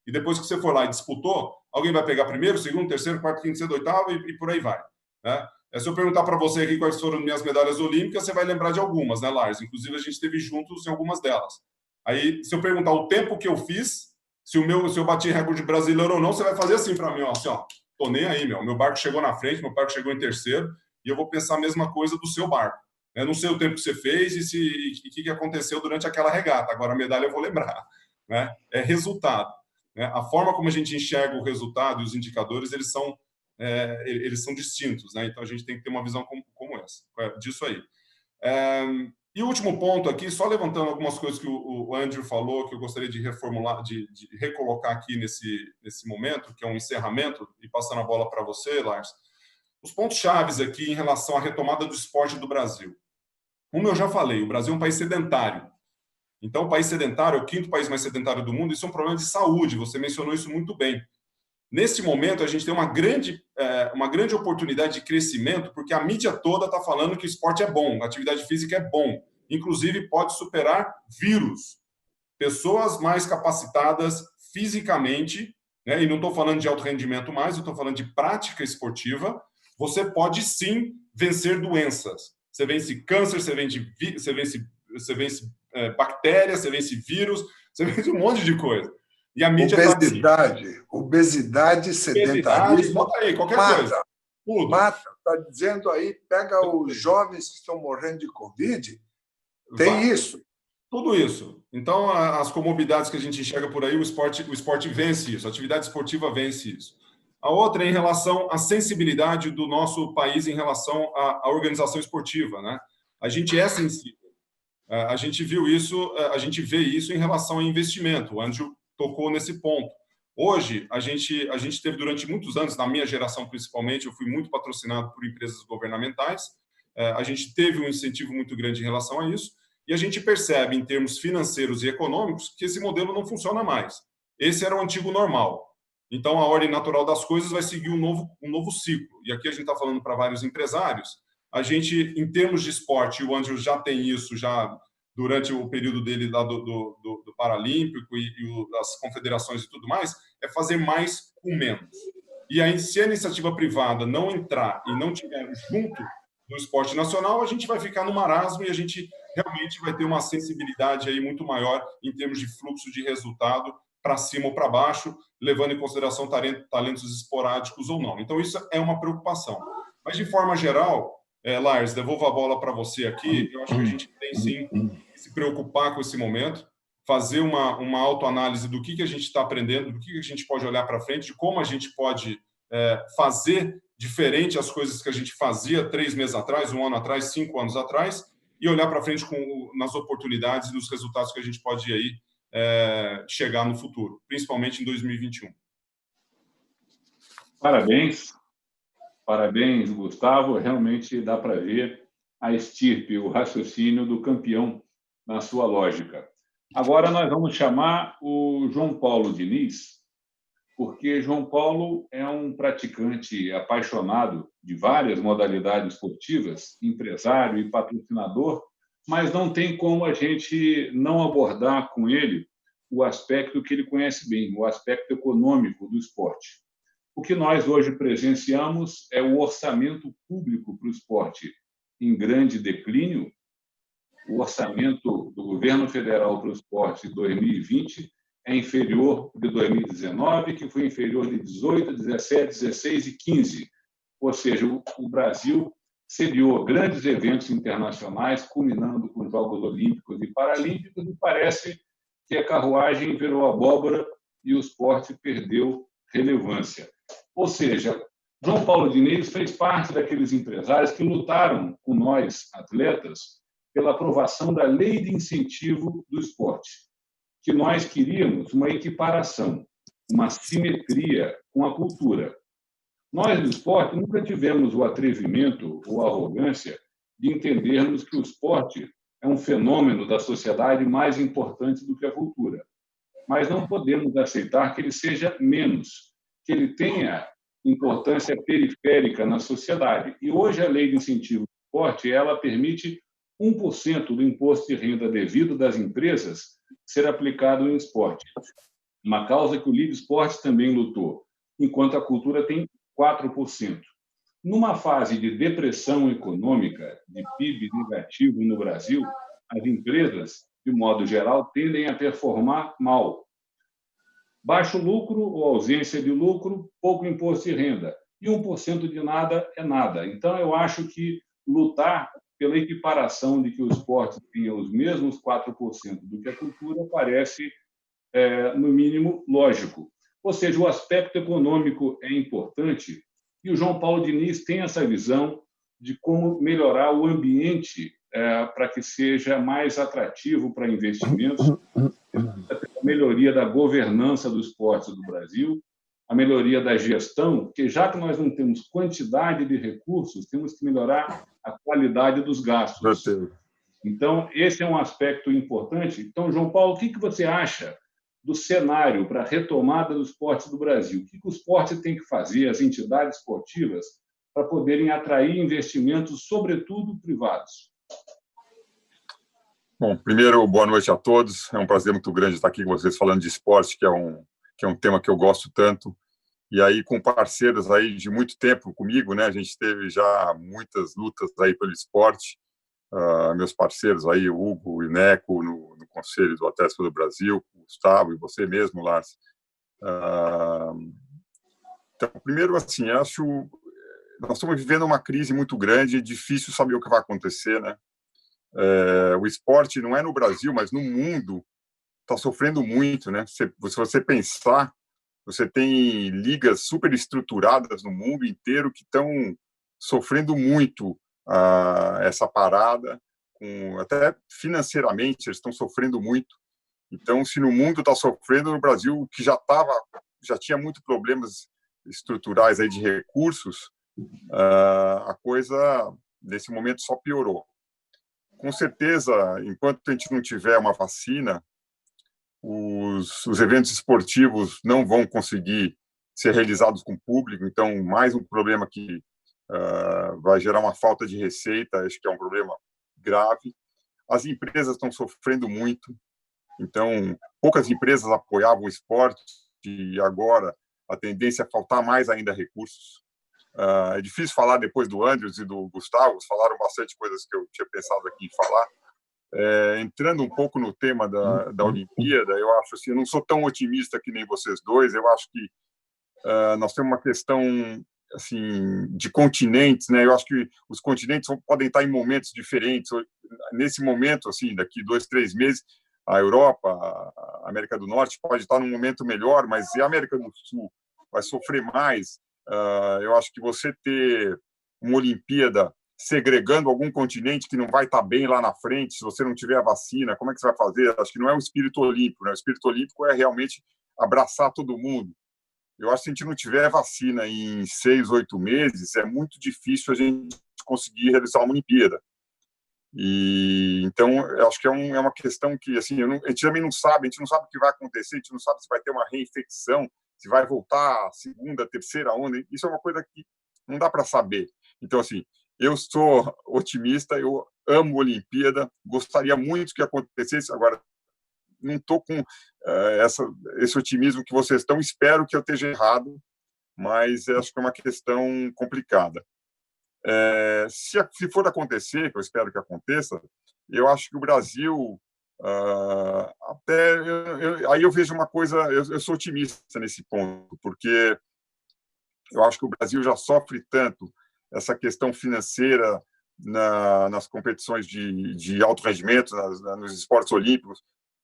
E depois que você for lá e disputou, alguém vai pegar primeiro, segundo, terceiro, quarto, quinto, sexto, oitavo e por aí vai, né? Se eu perguntar para você aqui quais foram minhas medalhas olímpicas, você vai lembrar de algumas, né, Lars? Inclusive, a gente esteve juntos em algumas delas. Aí, se eu perguntar o tempo que eu fiz, se eu bati recorde brasileiro ou não, você vai fazer assim para mim, ó, assim, ó, tô nem aí, meu barco chegou na frente, meu barco chegou em terceiro, e eu vou pensar a mesma coisa do seu barco. Eu não sei o tempo que você fez e o que aconteceu durante aquela regata. Agora, a medalha eu vou lembrar, né? É resultado. Né? A forma como a gente enxerga o resultado e os indicadores, eles são distintos, né? Então, a gente tem que ter uma visão como essa, disso aí. E o último ponto aqui, só levantando algumas coisas que o Andrew falou, que eu gostaria de reformular, de recolocar aqui nesse momento, que é um encerramento, e passando a bola para você, Lars. Os pontos chaves aqui em relação à retomada do esporte do Brasil. Como eu já falei, o Brasil é um país sedentário. Então, o país sedentário é o 5º país mais sedentário do mundo, isso é um problema de saúde, você mencionou isso muito bem. Nesse momento, a gente tem uma grande oportunidade de crescimento, porque a mídia toda está falando que o esporte é bom, a atividade física é bom. Inclusive, pode superar vírus. Pessoas mais capacitadas fisicamente, né, e não estou falando de alto rendimento mais, eu estou falando de prática esportiva, você pode sim vencer doenças. Você vence câncer, você vence bactérias, você vence vírus, você vence um monte de coisa. E a mídia obesidade, sedentarismo, bota aí, qualquer coisa. Tudo. Mata, está dizendo aí, pega os jovens que estão morrendo de Covid, tem isso. Tudo isso. Então, as comorbidades que a gente enxerga por aí, o esporte vence isso, a atividade esportiva vence isso. A outra é em relação à sensibilidade do nosso país em relação à organização esportiva, né? A gente é sensível. A gente viu isso, a gente vê isso em relação ao investimento. O Andrew tocou nesse ponto. Hoje, a gente teve durante muitos anos, na minha geração principalmente, eu fui muito patrocinado por empresas governamentais, a gente teve um incentivo muito grande em relação a isso, e a gente percebe, em termos financeiros e econômicos, que esse modelo não funciona mais. Esse era o antigo normal. Então, a ordem natural das coisas vai seguir um novo ciclo. E aqui a gente está falando para vários empresários. A gente, em termos de esporte, o Andrew já tem isso, já durante o período dele lá do Paralímpico e das confederações e tudo mais, é fazer mais com menos. E aí, se a iniciativa privada não entrar e não estiver junto do esporte nacional, a gente vai ficar no marasmo e a gente realmente vai ter uma sensibilidade aí muito maior em termos de fluxo de resultado para cima ou para baixo, levando em consideração talentos esporádicos ou não. Então, isso é uma preocupação. Mas, de forma geral, Lars, devolvo a bola para você aqui. Eu acho que a gente tem, sim, que se preocupar com esse momento, fazer uma autoanálise do que a gente está aprendendo, do que a gente pode olhar para frente, de como a gente pode fazer diferente as coisas que a gente fazia 3 meses atrás, 1 ano atrás, 5 anos atrás, e olhar para frente nas oportunidades e nos resultados que a gente pode aí chegar no futuro, principalmente em 2021. Parabéns, Gustavo. Realmente dá para ver a estirpe, o raciocínio do campeão na sua lógica. Agora nós vamos chamar o João Paulo Diniz, porque João Paulo é um praticante apaixonado de várias modalidades esportivas, empresário e patrocinador, mas não tem como a gente não abordar com ele o aspecto que ele conhece bem, o aspecto econômico do esporte. O que nós hoje presenciamos é o orçamento público para o esporte em grande declínio. O orçamento do governo federal para o esporte em 2020 é inferior de 2019, que foi inferior de 18, 17, 16 e 15. Ou seja, o Brasil sediou grandes eventos internacionais, culminando com os Jogos Olímpicos e Paralímpicos, e parece que a carruagem virou abóbora e o esporte perdeu relevância. Ou seja, João Paulo Diniz fez parte daqueles empresários que lutaram com nós, atletas, pela aprovação da Lei de Incentivo do Esporte, que nós queríamos uma equiparação, uma simetria com a cultura. Nós, do esporte, nunca tivemos o atrevimento ou a arrogância de entendermos que o esporte é um fenômeno da sociedade mais importante do que a cultura. Mas não podemos aceitar que ele seja menos, que ele tenha importância periférica na sociedade. E hoje a Lei de Incentivo do Esporte, ela permite 1% do imposto de renda devido das empresas ser aplicado em esporte. Uma causa que o Liga Esporte também lutou, enquanto a cultura tem 4%. Numa fase de depressão econômica, de PIB negativo no Brasil, as empresas, de modo geral, tendem a performar mal. Baixo lucro ou ausência de lucro, pouco imposto de renda. E 1% de nada é nada. Então, eu acho que lutar pela equiparação de que o esporte tenha os mesmos 4% do que a cultura parece, no mínimo, lógico. Ou seja, o aspecto econômico é importante e o João Paulo Diniz tem essa visão de como melhorar o ambiente para que seja mais atrativo para investimentos, a melhoria da governança do esporte do Brasil, a melhoria da gestão, porque já que nós não temos quantidade de recursos, temos que melhorar a qualidade dos gastos. Então, esse é um aspecto importante. Então, João Paulo, o que você acha do cenário para a retomada do esporte do Brasil? O que o esporte tem que fazer, as entidades esportivas, para poderem atrair investimentos, sobretudo privados? Bom, primeiro, boa noite a todos. É um prazer muito grande estar aqui com vocês falando de esporte, que é um tema que eu gosto tanto. E aí, com parceiros aí de muito tempo comigo, né? A gente teve já muitas lutas aí pelo esporte. Meus parceiros aí, o Hugo e o Neco, no Conselho do Atlético do Brasil, o Gustavo e você mesmo, Lars. Então, primeiro, assim, acho nós estamos vivendo uma crise muito grande, é difícil saber o que vai acontecer, né? O esporte não é no Brasil, mas no mundo está sofrendo muito, né? Se você pensar, você tem ligas super estruturadas no mundo inteiro que estão sofrendo muito essa parada, até financeiramente eles estão sofrendo muito. Então, se no mundo está sofrendo, no Brasil, que já tinha muitos problemas estruturais aí de recursos, a coisa nesse momento só piorou. Com certeza, enquanto a gente não tiver uma vacina, os eventos esportivos não vão conseguir ser realizados com público. Então, mais um problema que vai gerar uma falta de receita, acho que é um problema grave. As empresas estão sofrendo muito, então poucas empresas apoiavam o esporte e agora a tendência é faltar mais ainda recursos. É difícil falar depois do Andrews e do Gustavo, falaram bastante coisas que eu tinha pensado aqui em falar. Entrando um pouco no tema da Olimpíada, eu acho assim, eu não sou tão otimista que nem vocês dois. Eu acho que nós temos uma questão assim de continentes, né? Eu acho que os continentes podem estar em momentos diferentes. Nesse momento, assim, daqui 2, 3 meses, a Europa, a América do Norte pode estar num momento melhor, mas a América do Sul vai sofrer mais. Eu acho que você ter uma Olimpíada segregando algum continente que não vai estar bem lá na frente, se você não tiver a vacina, como é que você vai fazer? Acho que não é o espírito olímpico, né? O espírito olímpico é realmente abraçar todo mundo. Eu acho que se a gente não tiver vacina em 6, 8 meses, é muito difícil a gente conseguir realizar uma Olimpíada. E então, eu acho que é uma questão que assim, a gente também não sabe, a gente não sabe o que vai acontecer, a gente não sabe se vai ter uma reinfecção, se vai voltar a segunda, terceira onda. Isso é uma coisa que não dá para saber. Então, assim, eu sou otimista, eu amo a Olimpíada, gostaria muito que acontecesse. Agora, não estou com esse otimismo que vocês estão. Espero que eu esteja errado, mas acho que é uma questão complicada. Se for acontecer, que eu espero que aconteça, eu acho que o Brasil aí eu vejo uma coisa, eu sou otimista nesse ponto, porque eu acho que o Brasil já sofre tanto essa questão financeira nas competições de alto rendimento, nos esportes olímpicos,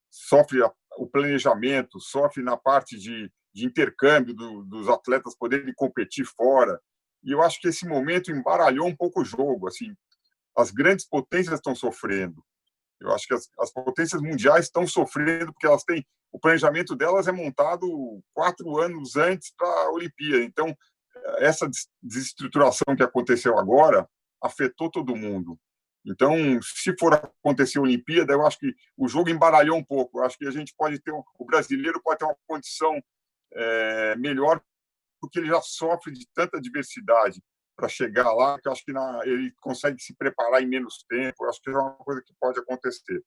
sofre o planejamento, sofre na parte de intercâmbio dos atletas poderem competir fora. E eu acho que esse momento embaralhou um pouco o jogo. Assim, as grandes potências estão sofrendo. Eu acho que as potências mundiais estão sofrendo porque elas têm o planejamento delas é montado 4 anos antes para a Olimpíada. Então, essa desestruturação que aconteceu agora afetou todo mundo. Então, se for acontecer a Olimpíada, eu acho que o jogo embaralhou um pouco. Eu acho que a gente pode ter o brasileiro pode ter uma condição melhor, porque ele já sofre de tanta diversidade para chegar lá, que eu acho que ele consegue se preparar em menos tempo. Eu acho que é uma coisa que pode acontecer.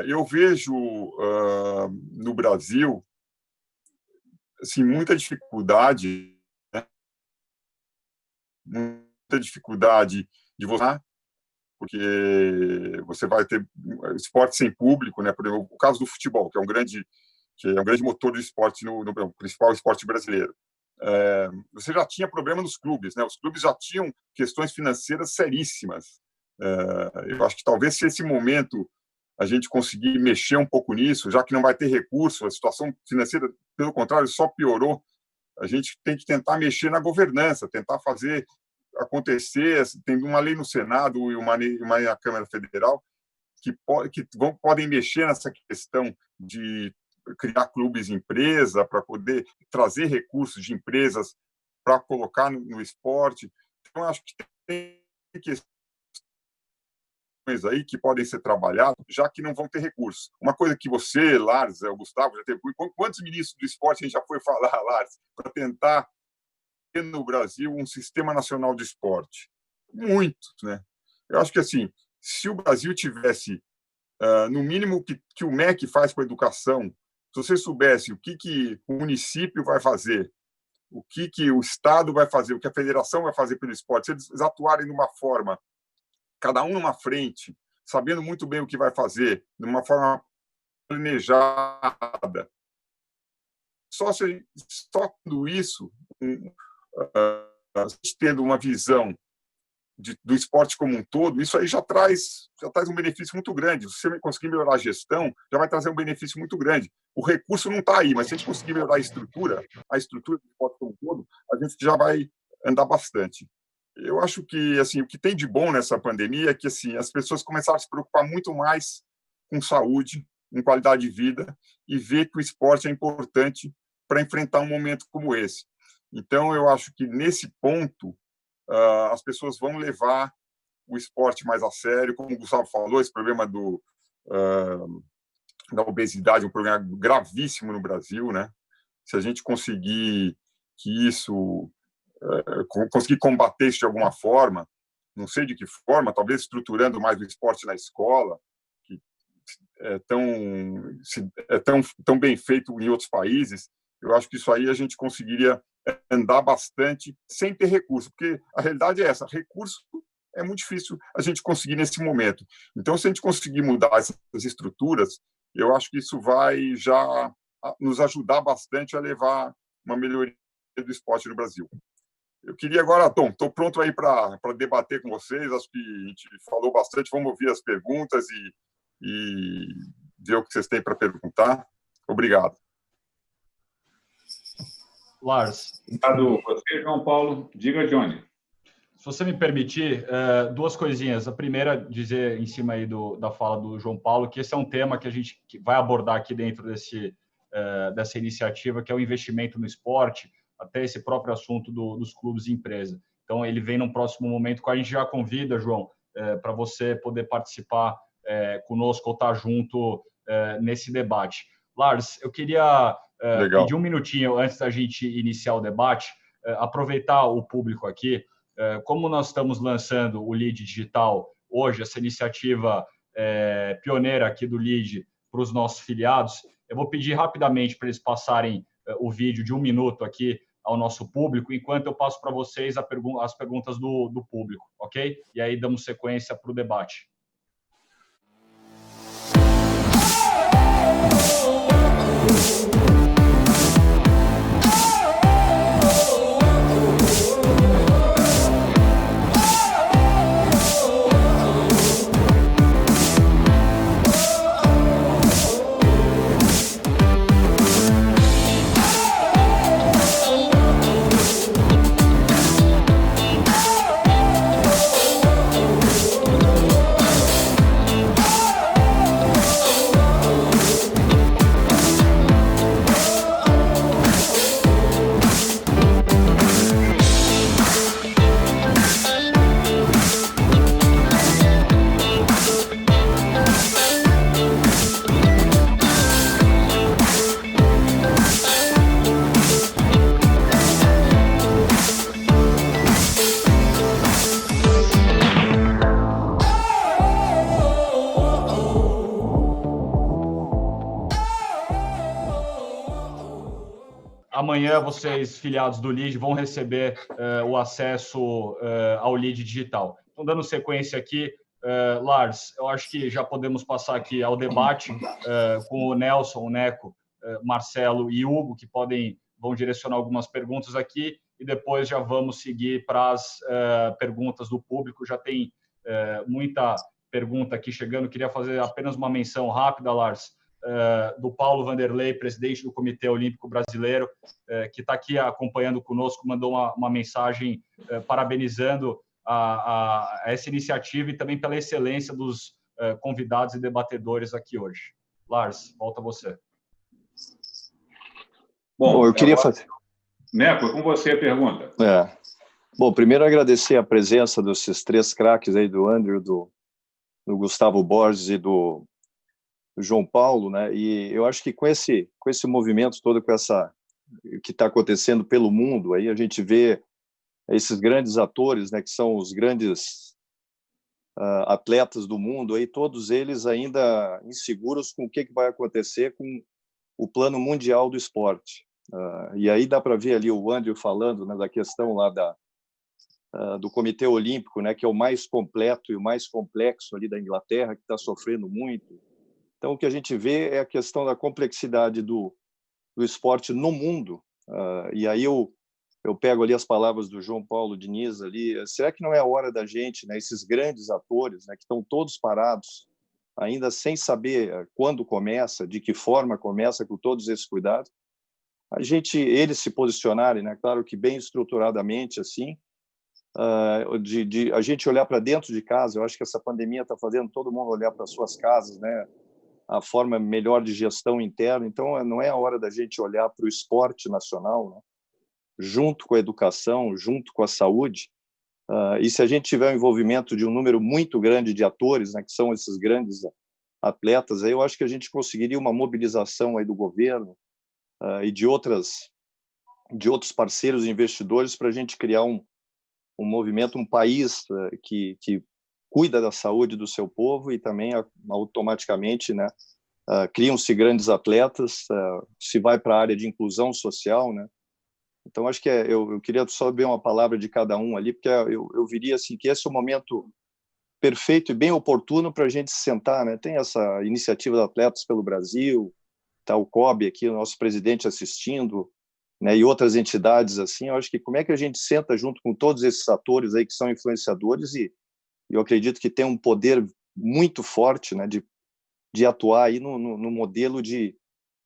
Eu vejo no Brasil assim, muita dificuldade, né, muita dificuldade de você, porque você vai ter esporte sem público, né? Por exemplo, o caso do futebol, que é um grande motor do esporte no principal esporte brasileiro. Você já tinha problema nos clubes, né? Os clubes já tinham questões financeiras seríssimas. Eu acho que talvez se esse momento a gente conseguir mexer um pouco nisso, já que não vai ter recurso, a situação financeira, pelo contrário, só piorou, a gente tem que tentar mexer na governança, tentar fazer acontecer, tem uma lei no Senado e uma na Câmara Federal que podem mexer nessa questão de criar clubes empresa para poder trazer recursos de empresas para colocar no esporte. Então, acho que tem questões aí que podem ser trabalhadas, já que não vão ter recursos. Uma coisa que você, Lars, o Gustavo, já teve... Quantos ministros do esporte a gente já foi falar, Lars, para tentar ter no Brasil um sistema nacional de esporte? Muitos, né? Eu acho que, assim, se o Brasil tivesse, no mínimo, o que o MEC faz com a educação, se você soubesse o que o município vai fazer, o que o Estado vai fazer, o que a federação vai fazer pelo esporte, se eles atuarem de uma forma, cada um numa frente, sabendo muito bem o que vai fazer, de uma forma planejada, só tudo isso, tendo uma visão do esporte como um todo, isso aí já traz um benefício muito grande. Se você conseguir melhorar a gestão, já vai trazer um benefício muito grande. O recurso não está aí, mas se a gente conseguir melhorar a estrutura do esporte como um todo, a gente já vai andar bastante. Eu acho que, assim, o que tem de bom nessa pandemia é que, assim, as pessoas começaram a se preocupar muito mais com saúde, com qualidade de vida, e ver que o esporte é importante para enfrentar um momento como esse. Então, eu acho que, nesse ponto, as pessoas vão levar o esporte mais a sério. Como o Gustavo falou, esse problema da obesidade é um problema gravíssimo no Brasil, né? Se a gente conseguir conseguir combater isso de alguma forma, não sei de que forma, talvez estruturando mais o esporte na escola, que é tão bem feito em outros países, eu acho que isso aí a gente conseguiria andar bastante sem ter recurso, porque a realidade é essa, recurso é muito difícil a gente conseguir nesse momento. Então, se a gente conseguir mudar essas estruturas, eu acho que isso vai já nos ajudar bastante a levar uma melhoria do esporte no Brasil. Eu queria agora, Tom, estou pronto aí para debater com vocês, acho que a gente falou bastante, vamos ouvir as perguntas e ver o que vocês têm para perguntar. Obrigado. Lars. Obrigado você, João Paulo. Diga, Johnny. Se você me permitir, duas coisinhas. A primeira, dizer em cima aí da fala do João Paulo, que esse é um tema que a gente vai abordar aqui dentro dessa iniciativa, que é o investimento no esporte, até esse próprio assunto dos clubes e empresa. Então, ele vem num próximo momento, que a gente já convida, João, para você poder participar conosco ou estar junto nesse debate. Lars, eu queria pedir um minutinho antes da gente iniciar o debate, aproveitar o público aqui. Como nós estamos lançando o LEAD Digital hoje, essa iniciativa pioneira aqui do LEAD para os nossos filiados, eu vou pedir rapidamente para eles passarem o vídeo de 1 minuto aqui ao nosso público, enquanto eu passo para vocês as perguntas do público, ok? E aí damos sequência para o debate. amanhã vocês, filiados do LIDE, vão receber o acesso ao LIDE digital. Então, dando sequência aqui, Lars, eu acho que já podemos passar aqui ao debate com o Nelson, o Neco, Marcelo e Hugo, que vão direcionar algumas perguntas aqui, e depois já vamos seguir para as perguntas do público. Já tem muita pergunta aqui chegando. Queria fazer apenas uma menção rápida, Lars, do Paulo Vanderlei, presidente do Comitê Olímpico Brasileiro, que está aqui acompanhando conosco, mandou uma mensagem parabenizando essa iniciativa e também pela excelência dos convidados e debatedores aqui hoje. Lars, volta a você. Bom, eu queria fazer... Neco, é com você a pergunta. Bom, primeiro agradecer a presença desses 3 craques aí, do Andrew, do Gustavo Borges e do João Paulo, né? E eu acho que com esse movimento todo, que está acontecendo pelo mundo, aí a gente vê esses grandes atores, né, que são os grandes atletas do mundo, aí todos eles ainda inseguros com o que vai acontecer com o plano mundial do esporte. E aí dá para ver ali o Andrew falando, né, da questão lá do Comitê Olímpico, né, que é o mais completo e o mais complexo ali da Inglaterra, que está sofrendo muito. Então, o que a gente vê é a questão da complexidade do esporte no mundo. E aí eu pego ali as palavras do João Paulo Diniz ali. Será que não é a hora da gente, né, esses grandes atores, né, que estão todos parados, ainda sem saber quando começa, de que forma começa, com todos esses cuidados, eles se posicionarem, né, claro que bem estruturadamente, assim, a gente olhar para dentro de casa. Eu acho que essa pandemia está fazendo todo mundo olhar para suas casas, né, a forma melhor de gestão interna. Então, não é a hora da gente olhar para o esporte nacional, né, junto com a educação, junto com a saúde, e se a gente tiver o envolvimento de um número muito grande de atores, né, que são esses grandes atletas, aí eu acho que a gente conseguiria uma mobilização aí do governo e de outros parceiros e investidores para a gente criar um movimento, um país que cuida da saúde do seu povo e também automaticamente, né, criam-se grandes atletas, se vai para a área de inclusão social, né. Então, acho que eu queria só ver uma palavra de cada um ali, porque eu diria assim, que esse é o momento perfeito e bem oportuno para a gente se sentar, né? Tem essa iniciativa de Atletas pelo Brasil, tá o COB aqui, o nosso presidente assistindo, né? E outras entidades assim. Eu acho que como é que a gente senta junto com todos esses atores aí que são influenciadores e eu acredito que tem um poder muito forte, né? De atuar aí no modelo de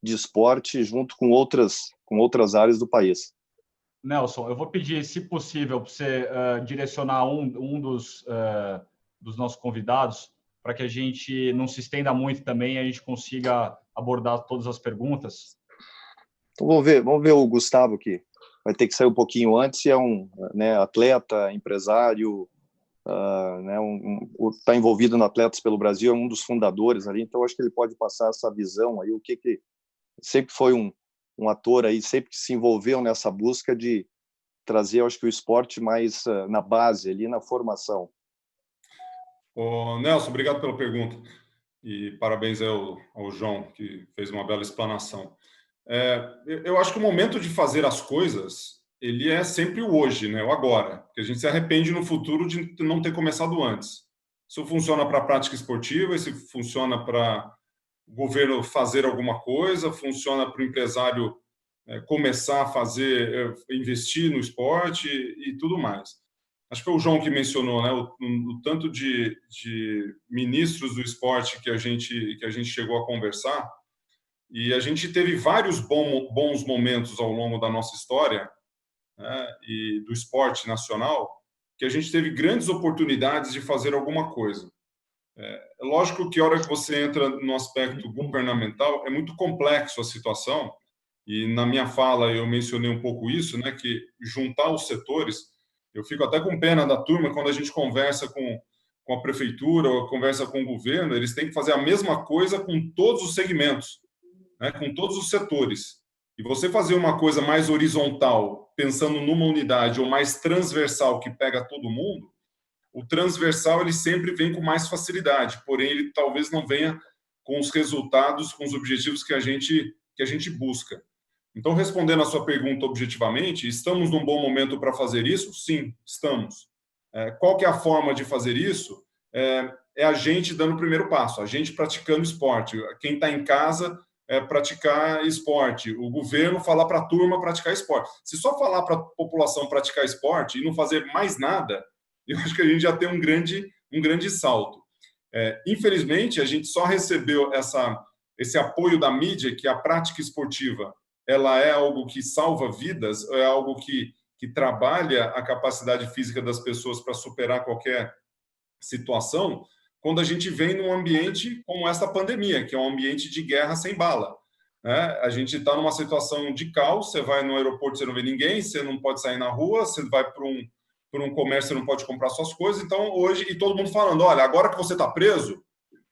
esporte junto com outras áreas do país. Nelson, eu vou pedir, se possível, para você direcionar um dos nossos convidados, para que a gente não se estenda muito também e a gente consiga abordar todas as perguntas. Então, vamos ver o Gustavo, que vai ter que sair um pouquinho antes, é um, né, atleta, empresário, né, está envolvido no Atletas pelo Brasil, é um dos fundadores ali, então acho que ele pode passar essa visão aí, o que sempre foi um ator aí, sempre que se envolveu nessa busca de trazer, eu acho que o esporte mais na base, ali na formação. Nelson, obrigado pela pergunta. E parabéns ao João, que fez uma bela explanação. Eu acho que o momento de fazer as coisas, ele é sempre o hoje, né? O agora. Porque a gente se arrepende no futuro de não ter começado antes. Isso funciona para a prática esportiva, isso funciona para o governo fazer alguma coisa, funciona para o empresário começar a investir no esporte e tudo mais. Acho que foi o João que mencionou, né, o tanto de ministros do esporte que a gente chegou a conversar, e a gente teve vários bons momentos ao longo da nossa história, né, e do esporte nacional, que a gente teve grandes oportunidades de fazer alguma coisa. É lógico que a hora que você entra no aspecto governamental, é muito complexo a situação, e na minha fala eu mencionei um pouco isso, né, que juntar os setores, eu fico até com pena da turma quando a gente conversa com a prefeitura ou conversa com o governo, eles têm que fazer a mesma coisa com todos os segmentos, né, com todos os setores. E você fazer uma coisa mais horizontal, pensando numa unidade, ou mais transversal, que pega todo mundo, o transversal ele sempre vem com mais facilidade, porém ele talvez não venha com os resultados, com os objetivos que a gente busca. Então, respondendo a sua pergunta objetivamente, estamos num bom momento para fazer isso? Sim, estamos. Qual que é a forma de fazer isso? É a gente dando o primeiro passo, a gente praticando esporte. Quem está em casa praticar esporte, o governo falar para a turma praticar esporte. Se só falar para a população praticar esporte e não fazer mais nada, eu acho que a gente já tem um grande salto. Infelizmente, a gente só recebeu esse apoio da mídia, que a prática esportiva ela é algo que salva vidas, é algo que trabalha a capacidade física das pessoas para superar qualquer situação, quando a gente vem num ambiente como essa pandemia, que é um ambiente de guerra sem bala. A gente está numa situação de caos, você vai no aeroporto, você não vê ninguém, você não pode sair na rua, você vai para um comércio, você não pode comprar suas coisas. Então, hoje, e todo mundo falando, olha, agora que você está preso,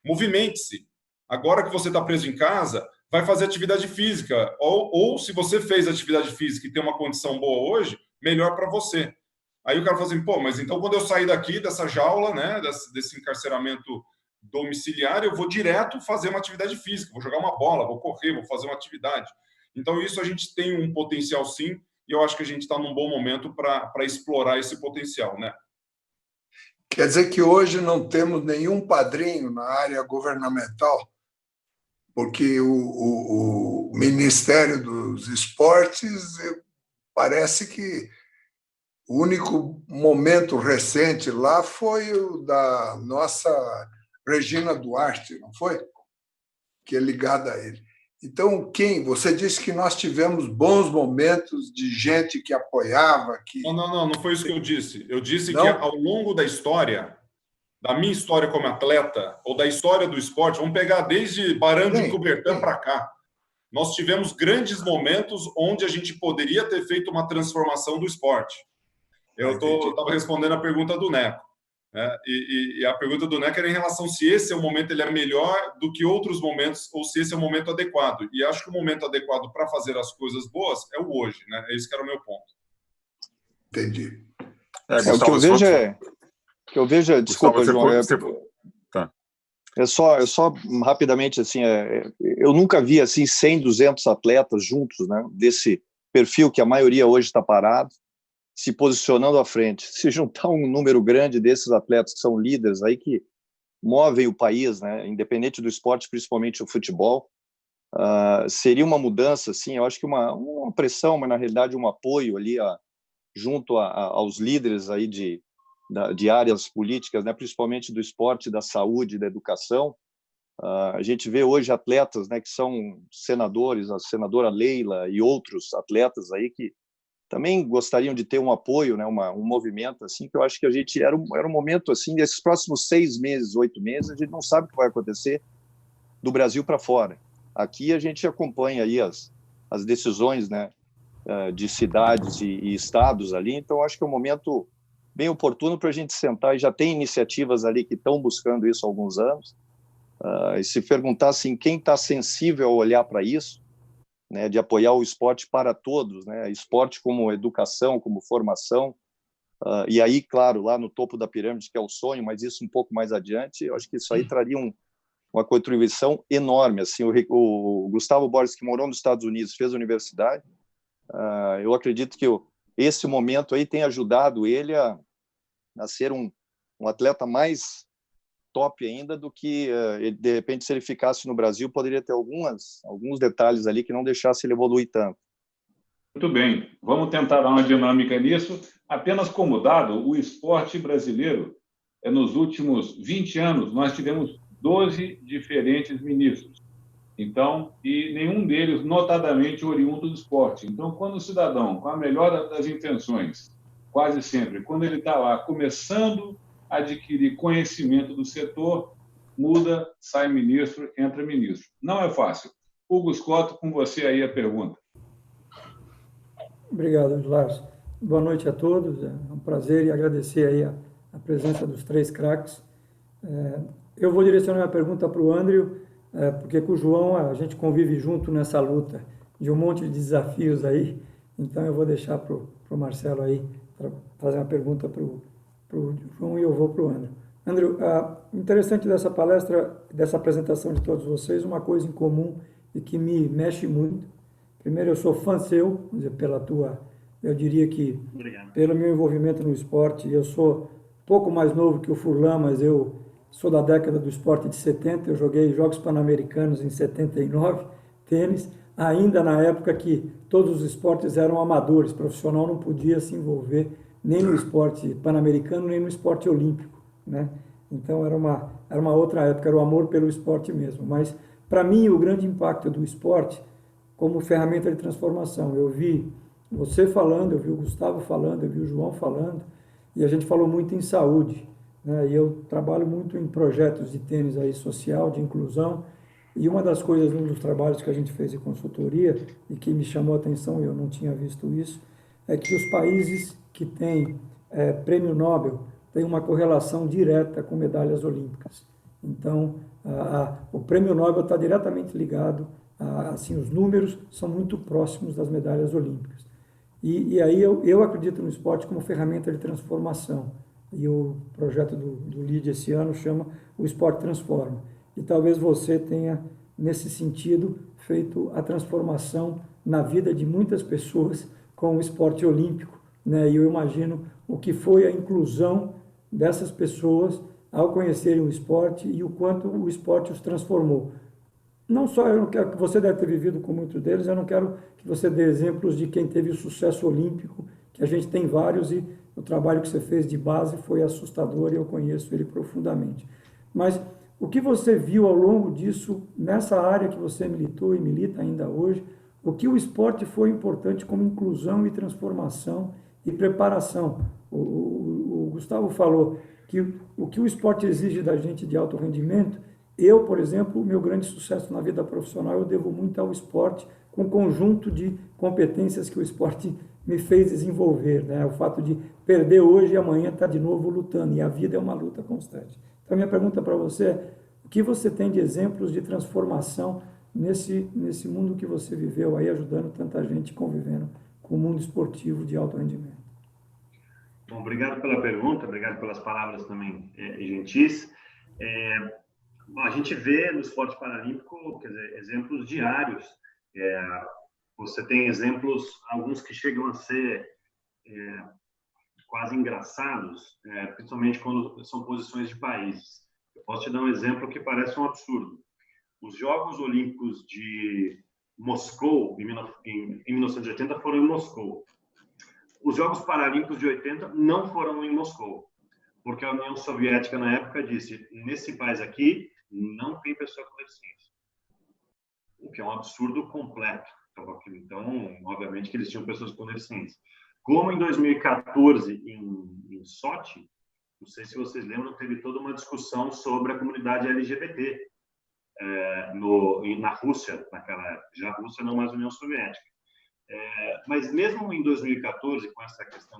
movimente-se. Agora que você está preso em casa, vai fazer atividade física. Ou se você fez atividade física e tem uma condição boa hoje, melhor para você. Aí o cara fala assim, pô, mas então quando eu sair daqui, dessa jaula, né, desse encarceramento domiciliar, eu vou direto fazer uma atividade física, vou jogar uma bola, vou correr, vou fazer uma atividade. Então isso a gente tem um potencial sim, e eu acho que a gente está num bom momento para explorar esse potencial, né? Quer dizer que hoje não temos nenhum padrinho na área governamental, porque o Ministério dos Esportes parece que o único momento recente lá foi o da nossa Regina Duarte, não foi? Que é ligada a ele. Então, você disse que nós tivemos bons momentos de gente que apoiava. Não foi isso que eu disse. Eu disse que ao longo da história, da minha história como atleta, ou da história do esporte, vamos pegar desde Barão de Coubertin para cá, nós tivemos grandes momentos onde a gente poderia ter feito uma transformação do esporte. Eu estava respondendo a pergunta do Neco. Né? E a pergunta do Neco era em relação se esse é o momento ele é melhor do que outros momentos ou se esse é o momento adequado. E acho que o momento adequado para fazer as coisas boas é o hoje. Né? Esse que era o meu ponto. Entendi. O que eu vejo, desculpa, João. É só rapidamente, assim, eu nunca vi assim 100, 200 atletas juntos, né, desse perfil que a maioria hoje está parado, se posicionando à frente. Se juntar um número grande desses atletas que são líderes aí, que movem o país, né, independente do esporte, principalmente o futebol, seria uma mudança, assim, eu acho que uma pressão, mas na realidade um apoio ali junto aos líderes aí de áreas políticas, né, principalmente do esporte, da saúde, da educação. A gente vê hoje atletas, né, que são senadores, a senadora Leila e outros atletas aí que também gostariam de ter um apoio, né, um movimento assim, que eu acho que a gente era um momento assim, desses próximos 6 meses, 8 meses, a gente não sabe o que vai acontecer do Brasil para fora. Aqui a gente acompanha aí as decisões, né, de cidades e estados ali, então acho que é um momento bem oportuno para a gente sentar, e já tem iniciativas ali que estão buscando isso há alguns anos, e se perguntar assim, quem está sensível a olhar para isso, né, de apoiar o esporte para todos, né, esporte como educação, como formação, e aí, claro, lá no topo da pirâmide, que é o sonho, mas isso um pouco mais adiante, eu acho que isso aí traria uma contribuição enorme. Assim, o Gustavo Borges, que morou nos Estados Unidos, fez a universidade, eu acredito que esse momento aí tem ajudado ele a ser um atleta mais top ainda do que, de repente, se ele ficasse no Brasil, poderia ter alguns detalhes ali que não deixasse ele evoluir tanto. Muito bem, vamos tentar dar uma dinâmica nisso. Apenas como dado, o esporte brasileiro, nos últimos 20 anos, nós tivemos 12 diferentes ministros. Então, e nenhum deles notadamente oriundo do esporte. Então, quando o cidadão, com a melhor das intenções, quase sempre, quando ele está lá começando a adquirir conhecimento do setor, muda, sai ministro, entra ministro. Não é fácil. Hugo Scotto, com você aí a pergunta. Obrigado, Lars. Boa noite a todos. É um prazer e agradecer aí a presença dos 3 craques. Eu vou direcionar a pergunta para o Andrew, porque com o João a gente convive junto nessa luta de um monte de desafios aí, então eu vou deixar para o Marcelo aí para fazer uma pergunta para o João e eu vou para o Andrew. Andrew, interessante dessa palestra, dessa apresentação de todos vocês, uma coisa em comum e que me mexe muito, Primeiro, eu sou fã seu, quer dizer, eu diria que Obrigado. pelo meu envolvimento no esporte, eu sou pouco mais novo que o Furlan, mas eu sou da década do esporte de 70, eu joguei Jogos Pan-Americanos em 79, tênis, ainda na época que todos os esportes eram amadores, profissional não podia se envolver nem no esporte pan-americano, nem no esporte olímpico, né? Então era uma outra época, era o amor pelo esporte mesmo. Mas, para mim, o grande impacto do esporte como ferramenta de transformação. Eu vi você falando, eu vi o Gustavo falando, eu vi o João falando, e a gente falou muito em saúde, né? E eu trabalho muito em projetos de tênis aí social, de inclusão, e uma das coisas, um dos trabalhos que a gente fez em consultoria, e que me chamou a atenção, e eu não tinha visto isso, é que os países que têm prêmio Nobel têm uma correlação direta com medalhas olímpicas. Então, o prêmio Nobel está diretamente ligado, assim, os números são muito próximos das medalhas olímpicas. E aí eu acredito no esporte como ferramenta de transformação. E o projeto do LEAD esse ano chama O Esporte Transforma. E talvez você tenha, nesse sentido, feito a transformação na vida de muitas pessoas com o esporte olímpico, né? E eu imagino o que foi a inclusão dessas pessoas ao conhecerem o esporte e o quanto o esporte os transformou. Não só eu não quero que você deve ter vivido com muitos deles, eu não quero que você dê exemplos de quem teve o sucesso olímpico, que a gente tem vários e o trabalho que você fez de base foi assustador e eu conheço ele profundamente. Mas o que você viu ao longo disso, nessa área que você militou e milita ainda hoje, o que o esporte foi importante como inclusão e transformação e preparação? O Gustavo falou que o que o esporte exige da gente de alto rendimento, eu, por exemplo, o meu grande sucesso na vida profissional eu devo muito ao esporte, com o conjunto de competências que o esporte me fez desenvolver, né? O fato de perder hoje e amanhã estar de novo lutando, e a vida é uma luta constante. Então, minha pergunta para você é, o que você tem de exemplos de transformação nesse mundo que você viveu aí, ajudando tanta gente convivendo com o mundo esportivo de alto rendimento? Bom, obrigado pela pergunta, obrigado pelas palavras também gentis. A gente vê no esporte paralímpico, quer dizer, exemplos diários. Você tem exemplos, alguns que chegam a ser quase engraçados, principalmente quando são posições de países. Eu posso te dar um exemplo que parece um absurdo. Os Jogos Olímpicos de Moscou, em 1980, foram em Moscou. Os Jogos Paralímpicos de 80 não foram em Moscou, porque a União Soviética, na época, disse, nesse país aqui, não tem pessoa com deficiência. O que é um absurdo completo. Então, obviamente, que eles tinham pessoas com deficiência. Como em 2014, em Sochi, não sei se vocês lembram, teve toda uma discussão sobre a comunidade LGBT na Rússia, naquela época. Já a Rússia, não mais a União Soviética. Mas mesmo em 2014, com essa questão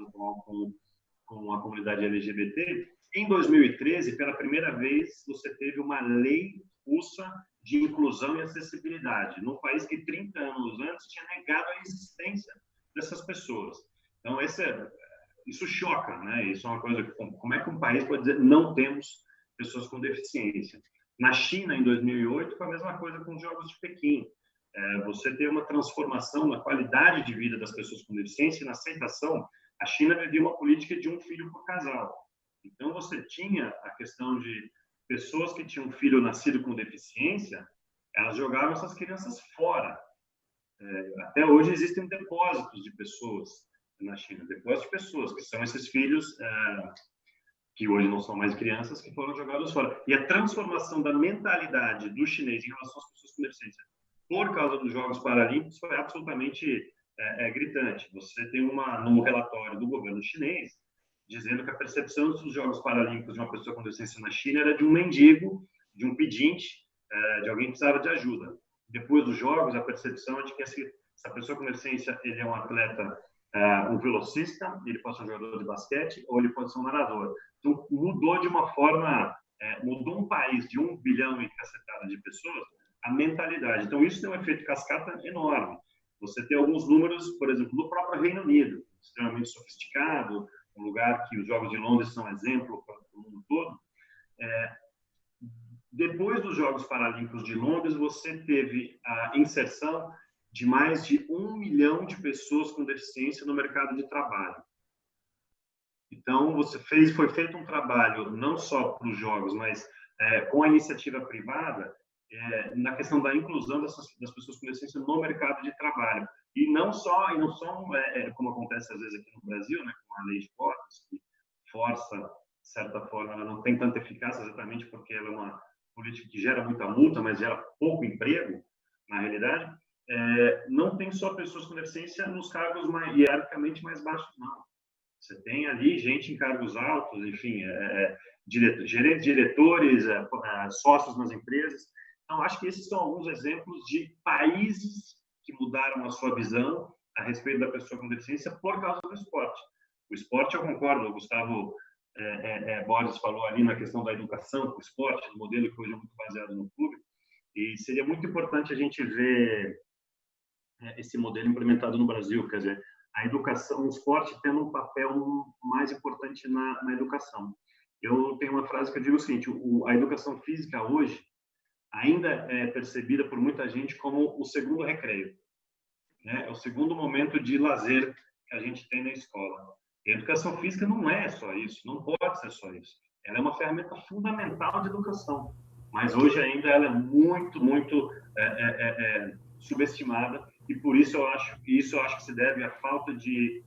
com a comunidade LGBT, em 2013, pela primeira vez, você teve uma lei russa de inclusão e acessibilidade, num país que 30 anos antes tinha negado a existência dessas pessoas. Então, isso choca, né? Isso é uma coisa, como é que um país pode dizer não temos pessoas com deficiência? Na China, em 2008, foi a mesma coisa com os Jogos de Pequim. Você tem uma transformação na qualidade de vida das pessoas com deficiência e na aceitação. A China vivia uma política de um filho por casal. Então, você tinha a questão de pessoas que tinham um filho nascido com deficiência, elas jogavam essas crianças fora. Até hoje existem depósitos de pessoas na China, depósitos de pessoas, que são esses filhos que hoje não são mais crianças, que foram jogados fora. E a transformação da mentalidade do chinês em relação às pessoas com deficiência por causa dos Jogos Paralímpicos foi absolutamente gritante. Você tem num relatório do governo chinês dizendo que a percepção dos Jogos Paralímpicos de uma pessoa com deficiência na China era de um mendigo, de um pedinte, de alguém que precisava de ajuda. Depois dos Jogos, a percepção é de que essa pessoa com deficiência ele é um atleta, um velocista, ele pode ser um jogador de basquete ou ele pode ser um nadador. Então, mudou de uma forma, mudou um país de 1 bilhão e cacetada de pessoas, a mentalidade. Então, isso tem um efeito cascata enorme. Você tem alguns números, por exemplo, do próprio Reino Unido, extremamente sofisticado, um lugar que os Jogos de Londres são exemplo para o mundo todo. Depois dos Jogos Paralímpicos de Londres, você teve a inserção de mais de 1 milhão de pessoas com deficiência no mercado de trabalho. Então, foi feito um trabalho não só para os jogos, mas com a iniciativa privada, na questão da inclusão das pessoas com deficiência no mercado de trabalho. E não só como acontece às vezes aqui no Brasil, né, com a lei de cotas, que força, de certa forma, ela não tem tanta eficácia exatamente porque ela é uma política que gera muita multa, mas gera pouco emprego, na realidade. Não tem só pessoas com deficiência nos cargos hierarquicamente mais baixos, não. Você tem ali gente em cargos altos, enfim, gerentes, diretores, sócios nas empresas. Então, acho que esses são alguns exemplos de países que mudaram a sua visão a respeito da pessoa com deficiência por causa do esporte. O esporte, eu concordo, o Gustavo Borges falou ali na questão da educação com o esporte, no modelo que hoje é muito baseado no clube, e seria muito importante a gente ver esse modelo implementado no Brasil, quer dizer, a educação, o esporte tendo um papel mais importante na educação. Eu tenho uma frase que eu digo o seguinte: a educação física hoje ainda é percebida por muita gente como o segundo recreio, né? É o segundo momento de lazer que a gente tem na escola. E a educação física não é só isso, não pode ser só isso. Ela é uma ferramenta fundamental de educação, mas hoje ainda ela é muito subestimada, e por isso eu acho que se deve à falta de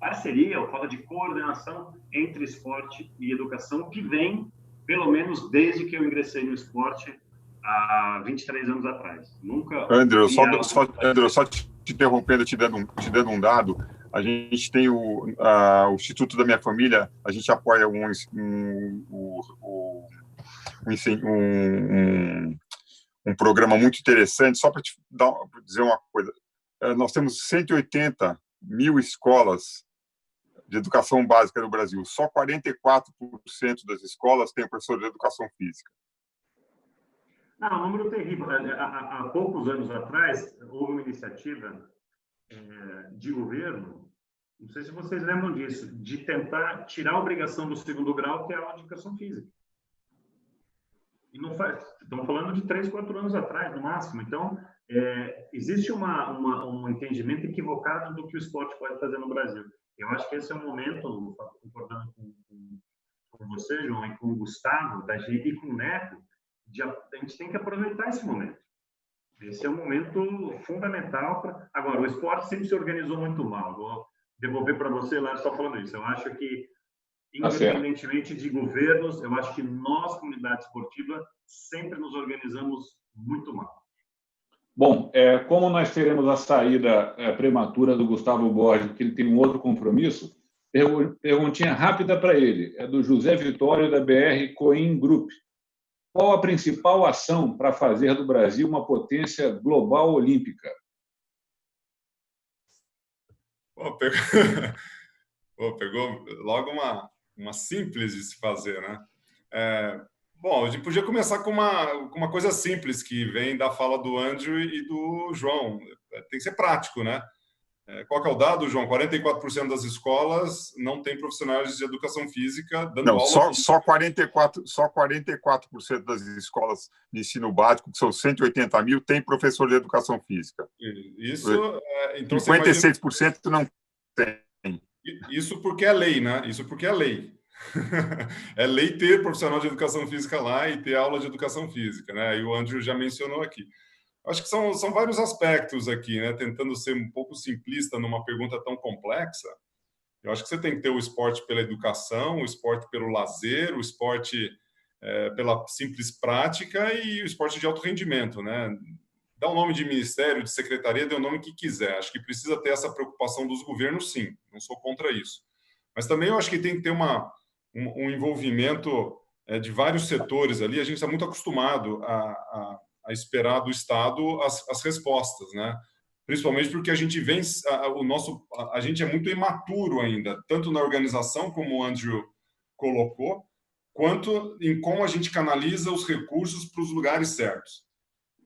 parceria, ou falta de coordenação entre esporte e educação, que vem, pelo menos desde que eu ingressei no esporte há 23 anos atrás. Nunca... André, só te interrompendo, te dando um dado, a gente tem o Instituto da Minha Família, a gente apoia um programa muito interessante, só para te dizer uma coisa. Nós temos 180 mil escolas de educação básica no Brasil. Só 44% das escolas têm professor de educação física. Não, um número terrível. Há poucos anos atrás, houve uma iniciativa de governo, não sei se vocês lembram disso, de tentar tirar a obrigação do segundo grau, que é a aula de educação física. E não faz. Estamos falando de 3, 4 anos atrás, no máximo. Então, existe um entendimento equivocado do que o esporte pode fazer no Brasil. Eu acho que esse é um momento, concordando com você, João, e com o Gustavo, e com o Neto, a gente tem que aproveitar esse momento. Esse é um momento fundamental. Agora, o esporte sempre se organizou muito mal. Vou devolver para você, lá só falando isso. Eu acho que, independentemente de governos, eu acho que nós, comunidade esportiva, sempre nos organizamos muito mal. Bom, como nós teremos a saída prematura do Gustavo Borges, porque ele tem um outro compromisso, perguntinha rápida para ele, é do José Vitório, da BR Coin Group. Qual a principal ação para fazer do Brasil uma potência global olímpica? Pegou logo uma simples de se fazer, né? Bom, a gente podia começar com uma coisa simples que vem da fala do Andrew e do João. Tem que ser prático, né? Qual que é o dado, João? 44% das escolas não têm profissionais de educação física dando aula. Só 44% das escolas de ensino básico, que são 180 mil, tem professor de educação física. Isso, então 56% não tem. Isso porque é lei, né? Isso porque é lei. É lei ter profissional de educação física lá e ter aula de educação física, né? E o Andrew já mencionou aqui. Acho que são vários aspectos aqui, né? Tentando ser um pouco simplista numa pergunta tão complexa. Eu acho que você tem que ter o esporte pela educação, o esporte pelo lazer, o esporte pela simples prática e o esporte de alto rendimento, né? Dá o nome de ministério, de secretaria, dê o nome que quiser. Acho que precisa ter essa preocupação dos governos, sim. Não sou contra isso. Mas também eu acho que tem que ter um envolvimento de vários setores ali. A gente está muito acostumado a esperar do Estado as respostas, né? Principalmente porque a gente vem, a gente é muito imaturo ainda, tanto na organização, como o Andrew colocou, quanto em como a gente canaliza os recursos para os lugares certos.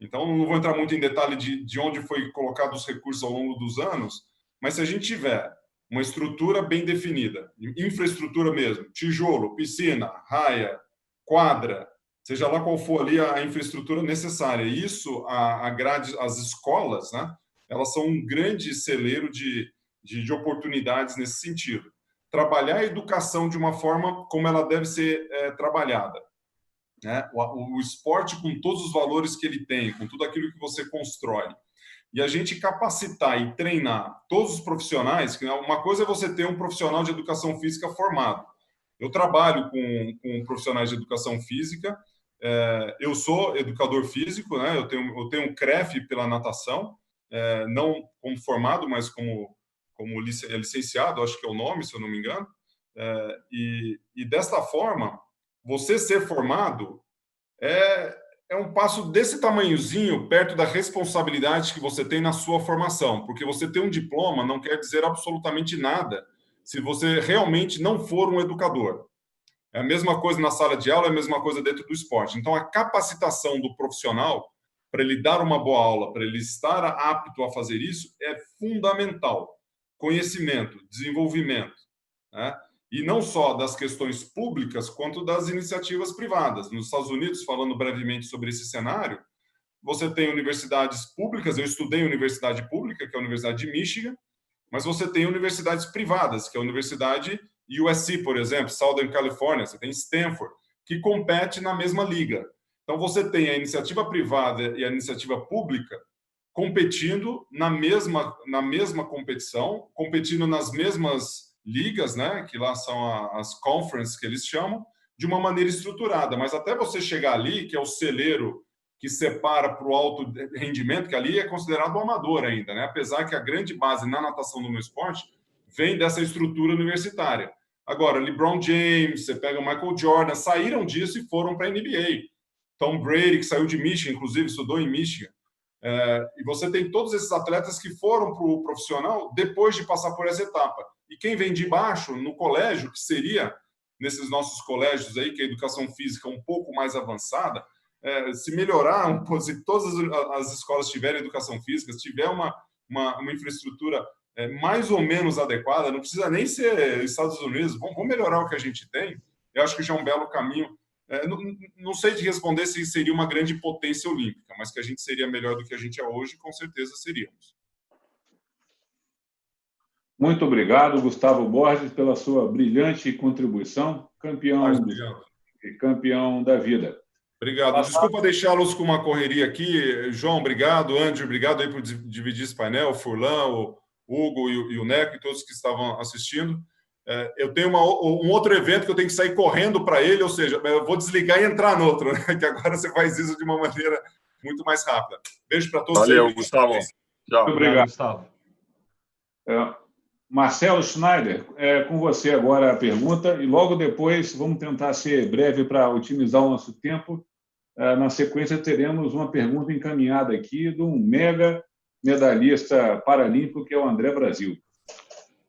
Então, não vou entrar muito em detalhe de onde foi colocado os recursos ao longo dos anos, mas se a gente tiver uma estrutura bem definida, infraestrutura mesmo, tijolo, piscina, raia, quadra, seja lá qual for ali a infraestrutura necessária. Isso, as escolas, né, elas são um grande celeiro de oportunidades nesse sentido. Trabalhar a educação de uma forma como ela deve ser trabalhada, né? O esporte com todos os valores que ele tem, com tudo aquilo que você constrói. E a gente capacitar e treinar todos os profissionais, que uma coisa é você ter um profissional de educação física formado. Eu trabalho com profissionais de educação física, eu sou educador físico, né? Eu tenho um CREF pela natação, não como formado, mas como licenciado, acho que é o nome, se eu não me engano. E desta forma, você ser formado é um passo desse tamanhozinho perto da responsabilidade que você tem na sua formação, porque você ter um diploma não quer dizer absolutamente nada se você realmente não for um educador. É a mesma coisa na sala de aula, é a mesma coisa dentro do esporte. Então, a capacitação do profissional para ele dar uma boa aula, para ele estar apto a fazer isso, é fundamental. Conhecimento, desenvolvimento, né? E não só das questões públicas, quanto das iniciativas privadas. Nos Estados Unidos, falando brevemente sobre esse cenário, você tem universidades públicas, eu estudei em universidade pública, que é a Universidade de Michigan, mas você tem universidades privadas, que é a Universidade USC, por exemplo, Southern California, você tem Stanford, que compete na mesma liga. Então, você tem a iniciativa privada e a iniciativa pública competindo na mesma competição, competindo nas mesmas ligas, né, que lá são as conferences que eles chamam, de uma maneira estruturada. Mas até você chegar ali, que é o celeiro que separa para o alto rendimento, que ali é considerado amador ainda, né? Apesar que a grande base na natação do meu esporte vem dessa estrutura universitária. Agora, LeBron James, você pega o Michael Jordan, saíram disso e foram para a NBA. Tom Brady, que saiu de Michigan, inclusive estudou em Michigan. E você tem todos esses atletas que foram para o profissional depois de passar por essa etapa. E quem vem de baixo, no colégio, que seria nesses nossos colégios aí, que a educação física é um pouco mais avançada, se melhorar, se todas as escolas tiverem educação física, se tiver uma infraestrutura mais ou menos adequada, não precisa nem ser Estados Unidos, vamos melhorar o que a gente tem, eu acho que já é um belo caminho. Não sei de responder se seria uma grande potência olímpica, mas que a gente seria melhor do que a gente é hoje, com certeza seríamos. Muito obrigado, Gustavo Borges, pela sua brilhante contribuição, campeão da vida. Obrigado. Desculpa deixá-los com uma correria aqui. João, obrigado. Andrew, obrigado aí por dividir esse painel. O Furlan, o Hugo e o Neco e todos que estavam assistindo. Eu tenho um outro evento que eu tenho que sair correndo para ele, ou seja, eu vou desligar e entrar no outro, né? Que agora você faz isso de uma maneira muito mais rápida. Beijo para todos. Valeu, Gustavo. Tchau. Muito obrigado, Gustavo. Marcelo Schneider, com você agora a pergunta, e logo depois vamos tentar ser breve para otimizar o nosso tempo. Na sequência, teremos uma pergunta encaminhada aqui de um mega medalhista paralímpico, que é o André Brasil.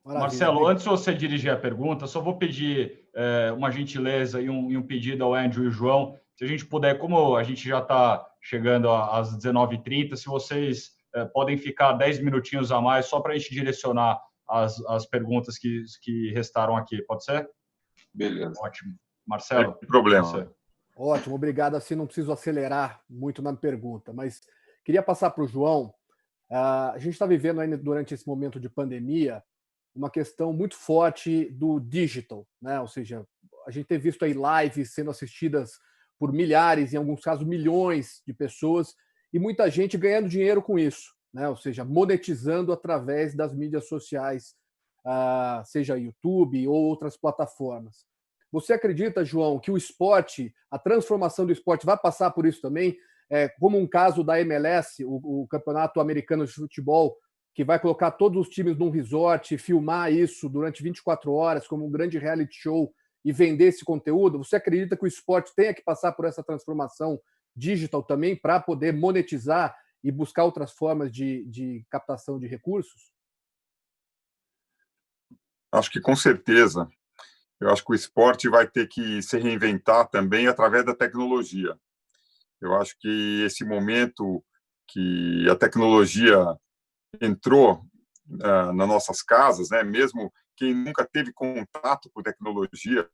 Maravilha. Marcelo, antes de você dirigir a pergunta, só vou pedir uma gentileza e um pedido ao Andrew e João. Se a gente puder, como a gente já está chegando às 19h30, se vocês podem ficar 10 minutinhos a mais, só para a gente direcionar as perguntas que restaram aqui. Pode ser? Beleza. Ótimo. Marcelo? Sem problema. Você. Ótimo, obrigado. Assim, não preciso acelerar muito na pergunta, mas queria passar para o João. A gente está vivendo ainda durante esse momento de pandemia uma questão muito forte do digital, né? Ou seja, a gente tem visto aí lives sendo assistidas por milhares, em alguns casos milhões de pessoas, e muita gente ganhando dinheiro com isso, né? Ou seja, monetizando através das mídias sociais, seja YouTube ou outras plataformas. Você acredita, João, que o esporte, a transformação do esporte vai passar por isso também? Como um caso da MLS, o Campeonato Americano de Futebol, que vai colocar todos os times num resort, filmar isso durante 24 horas como um grande reality show e vender esse conteúdo? Você acredita que o esporte tenha que passar por essa transformação digital também para poder monetizar e buscar outras formas de captação de recursos? Acho que com certeza. Eu acho que o esporte vai ter que se reinventar também através da tecnologia. Eu acho que esse momento que a tecnologia entrou nas nossas casas, né? Mesmo quem nunca teve contato com tecnologia,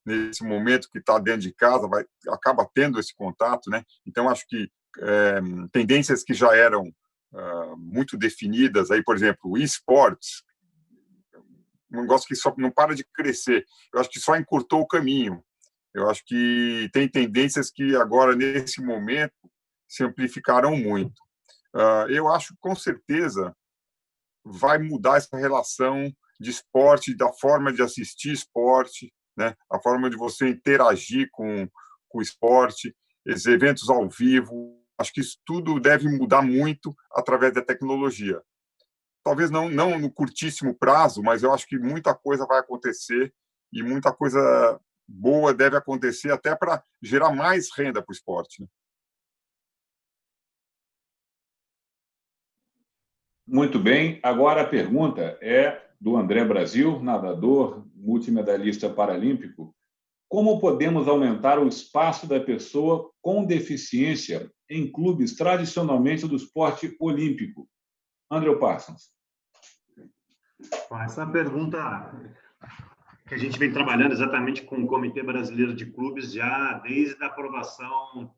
nesse momento que está dentro de casa, acaba tendo esse contato, né? Então, acho que tendências que já eram muito definidas, aí, por exemplo, o esportes, um negócio que só não para de crescer. Eu acho que só encurtou o caminho. Eu acho que tem tendências que agora, nesse momento, se amplificaram muito. Eu acho que, com certeza, vai mudar essa relação de esporte, da forma de assistir esporte, né? A forma de você interagir com o esporte, esses eventos ao vivo. Acho que isso tudo deve mudar muito através da tecnologia. Talvez não no curtíssimo prazo, mas eu acho que muita coisa vai acontecer e muita coisa boa deve acontecer até para gerar mais renda para o esporte, né? Muito bem. Agora a pergunta é do André Brasil, nadador, multimedalhista paralímpico. Como podemos aumentar o espaço da pessoa com deficiência em clubes tradicionalmente do esporte olímpico? André Parsons. Essa pergunta que a gente vem trabalhando exatamente com o Comitê Brasileiro de Clubes já desde a aprovação,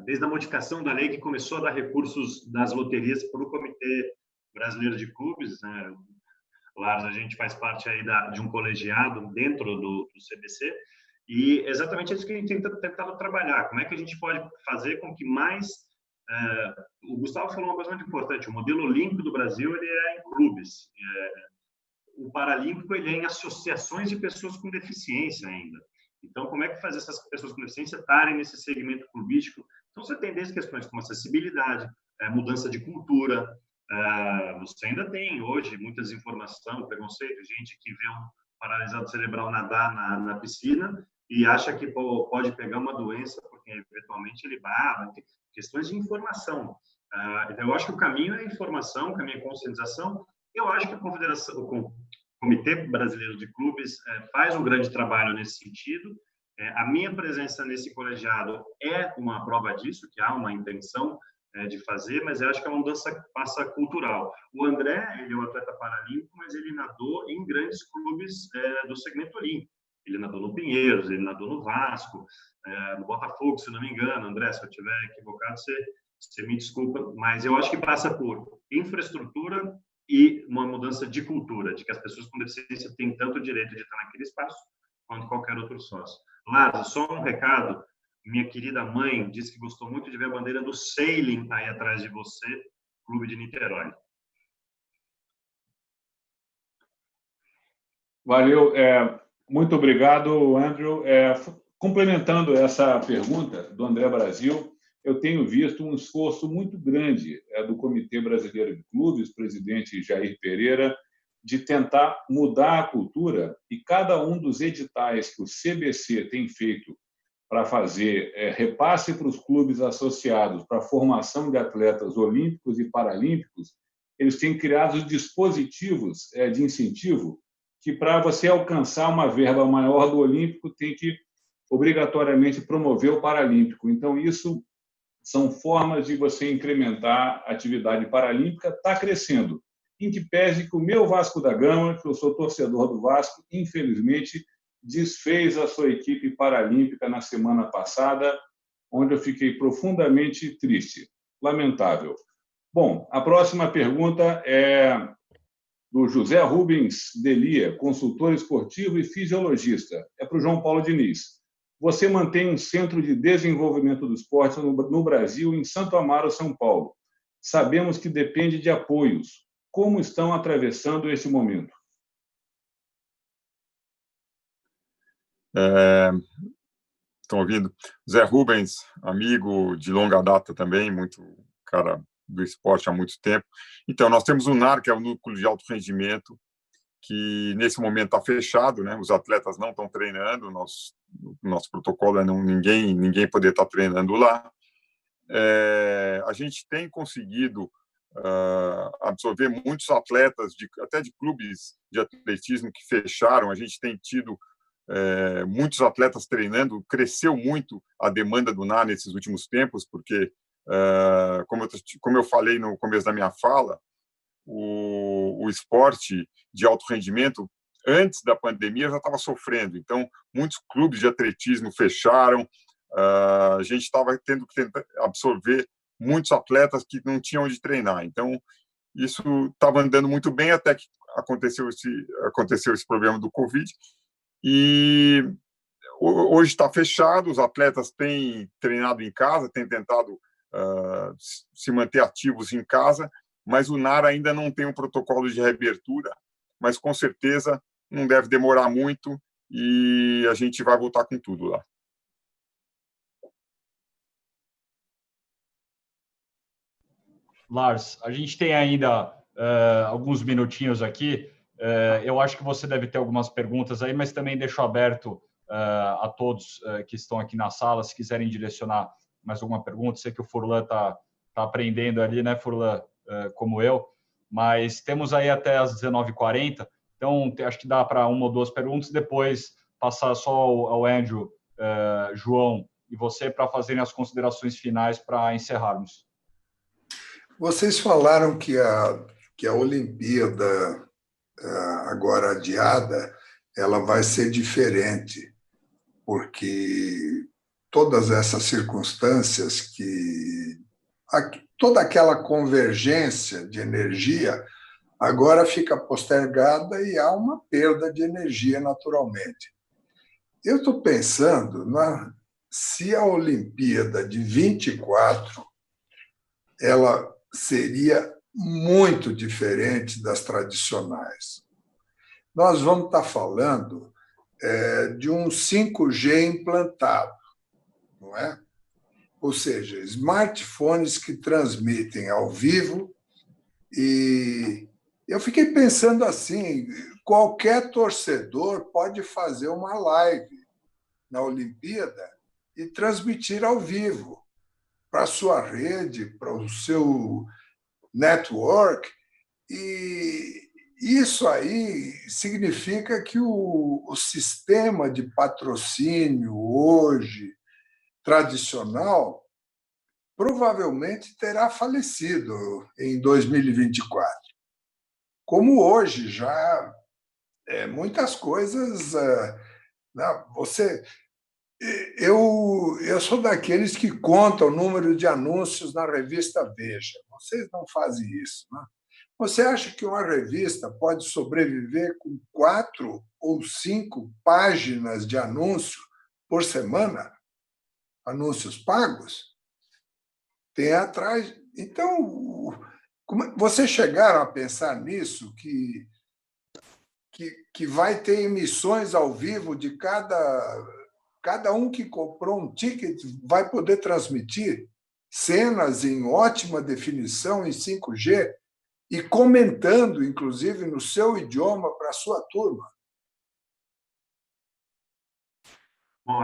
desde a modificação da lei que começou a dar recursos das loterias para o Comitê Brasileiro de Clubes, né? Lars, a gente faz parte aí de um colegiado dentro do CBC e exatamente isso que a gente tem tentado trabalhar. Como é que a gente pode fazer com que mais... o Gustavo falou uma coisa muito importante, o modelo olímpico do Brasil ele é em clubes. O paralímpico ele é em associações de pessoas com deficiência ainda. Então, como é que fazer essas pessoas com deficiência estarem nesse segmento clubístico? Então, você tem desde questões como acessibilidade, mudança de cultura. Você ainda tem, hoje, muita desinformação, preconceito, gente que vê um paralisado cerebral nadar na piscina e acha que pode pegar uma doença porque, eventualmente, ele baba. Questões de informação. Então, eu acho que o caminho é a informação, o caminho é a conscientização. Eu acho que o Comitê Brasileiro de Clubes faz um grande trabalho nesse sentido. A minha presença nesse colegiado é uma prova disso, que há uma intenção de fazer, mas eu acho que é uma mudança que passa cultural. O André, ele é um atleta paralímpico, mas ele nadou em grandes clubes do segmento olímpico. Ele nadou no Pinheiros, ele nadou no Vasco, no Botafogo, se não me engano. André, se eu estiver equivocado, você me desculpa, mas eu acho que passa por infraestrutura e uma mudança de cultura, de que as pessoas com deficiência têm tanto direito de estar naquele espaço quanto qualquer outro sócio. Lars, só um recado. Minha querida mãe disse que gostou muito de ver a bandeira do Sailing aí atrás de você, Clube de Niterói. Valeu. Muito obrigado, Andrew. Complementando essa pergunta do André Brasil, eu tenho visto um esforço muito grande do Comitê Brasileiro de Clubes, presidente Jair Pereira, de tentar mudar a cultura, e cada um dos editais que o CBC tem feito para fazer repasse para os clubes associados para a formação de atletas olímpicos e paralímpicos, eles têm criado dispositivos de incentivo que, para você alcançar uma verba maior do olímpico, tem que obrigatoriamente promover o paralímpico. Então, isso são formas de você incrementar a atividade paralímpica. Está crescendo. Em que pese que o meu Vasco da Gama, que eu sou torcedor do Vasco, infelizmente, desfez a sua equipe paralímpica na semana passada, onde eu fiquei profundamente triste. Lamentável. Bom, a próxima pergunta é do José Rubens Delia, consultor esportivo e fisiologista. É para o João Paulo Diniz. Você mantém um centro de desenvolvimento do esporte no Brasil, em Santo Amaro, São Paulo. Sabemos que depende de apoios. Como estão atravessando esse momento? Estão ouvindo? Zé Rubens, amigo de longa data também, muito cara do esporte há muito tempo. Então, nós temos o NAR, que é o Núcleo de Alto Rendimento, que nesse momento está fechado, né? Os atletas não estão treinando, nosso protocolo é ninguém poder estar treinando lá. A gente tem conseguido absorver muitos atletas, até de clubes de atletismo que fecharam. A gente tem tido muitos atletas treinando, cresceu muito a demanda do NAR nesses últimos tempos, porque, como eu falei no começo da minha fala, o esporte de alto rendimento antes da pandemia já estava sofrendo. Então, muitos clubes de atletismo fecharam, a gente estava tendo que tentar absorver muitos atletas que não tinham onde treinar. Então, isso estava andando muito bem até que aconteceu esse problema do Covid. E hoje está fechado, os atletas têm treinado em casa, têm tentado se manter ativos em casa, mas o NAR ainda não tem um protocolo de reabertura, mas com certeza não deve demorar muito e a gente vai voltar com tudo lá. Lars, a gente tem ainda alguns minutinhos aqui. Eu acho que você deve ter algumas perguntas aí, mas também deixo aberto a todos que estão aqui na sala, se quiserem direcionar mais alguma pergunta. Sei que o Furlan está aprendendo ali, né, Furlan, como eu, mas temos aí até as 19h40, então acho que dá para uma ou duas perguntas, depois passar só ao Andrew, João e você para fazerem as considerações finais para encerrarmos. Vocês falaram que a Olimpíada, agora adiada, ela vai ser diferente, porque todas essas circunstâncias toda aquela convergência de energia agora fica postergada e há uma perda de energia naturalmente. Eu estou pensando se a Olimpíada de 24 ela seria muito diferente das tradicionais. Nós vamos estar falando de um 5G implantado, não é? Ou seja, smartphones que transmitem ao vivo. E eu fiquei pensando assim, qualquer torcedor pode fazer uma live na Olimpíada e transmitir ao vivo para a sua rede, para o seu network, e isso aí significa que o sistema de patrocínio hoje tradicional provavelmente terá falecido em 2024. Como hoje já muitas coisas... Eu sou daqueles que contam o número de anúncios na revista Veja. Vocês não fazem isso, né? Você acha que uma revista pode sobreviver com 4 ou 5 páginas de anúncio por semana? Anúncios pagos? Tem atrás... Então, vocês chegaram a pensar nisso, que vai ter emissões ao vivo de cada um que comprou um ticket vai poder transmitir cenas em ótima definição em 5G e comentando, inclusive, no seu idioma para a sua turma? Bom,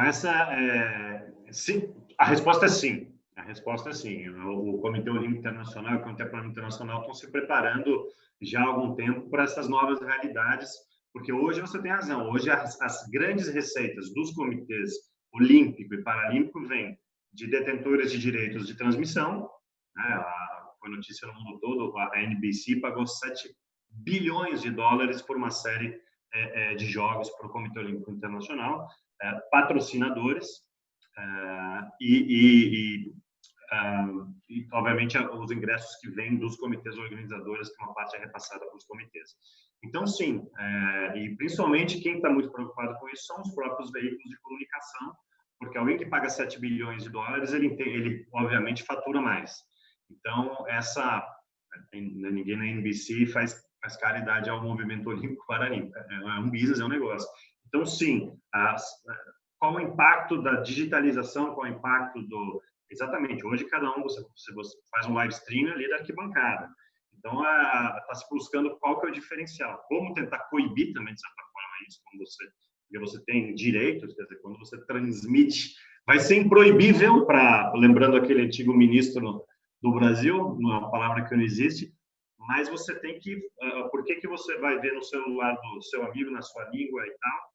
sim, a resposta é sim. A resposta é sim. O Comitê Olímpico Internacional e o Comitê Paralímpico Internacional estão se preparando já há algum tempo para essas novas realidades, porque hoje você tem razão. Hoje as grandes receitas dos comitês olímpico e paralímpico vêm de detentores de direitos de transmissão, né? Foi notícia no mundo todo, a NBC pagou 7 bilhões de dólares por uma série de jogos para o Comitê Olímpico Internacional, patrocinadores e, obviamente, os ingressos que vêm dos comitês organizadores, que uma parte é repassada para os comitês. Então, sim, e principalmente quem está muito preocupado com isso são os próprios veículos de comunicação, porque alguém que paga 7 bilhões de dólares, ele obviamente fatura mais. Então, ninguém na NBC faz caridade ao movimento olímpico paralímpico. É um business, é um negócio. Então, sim, qual o impacto da digitalização, qual o impacto do... Exatamente, hoje cada um, você faz um live stream ali da arquibancada. Então, está se buscando qual que é o diferencial. Como tentar coibir também, de certa forma, isso, porque você tem direitos, quer dizer, quando você transmite, vai ser improibível, lembrando aquele antigo ministro do Brasil, uma palavra que não existe, mas você tem que... por que você vai ver no celular do seu amigo, na sua língua e tal,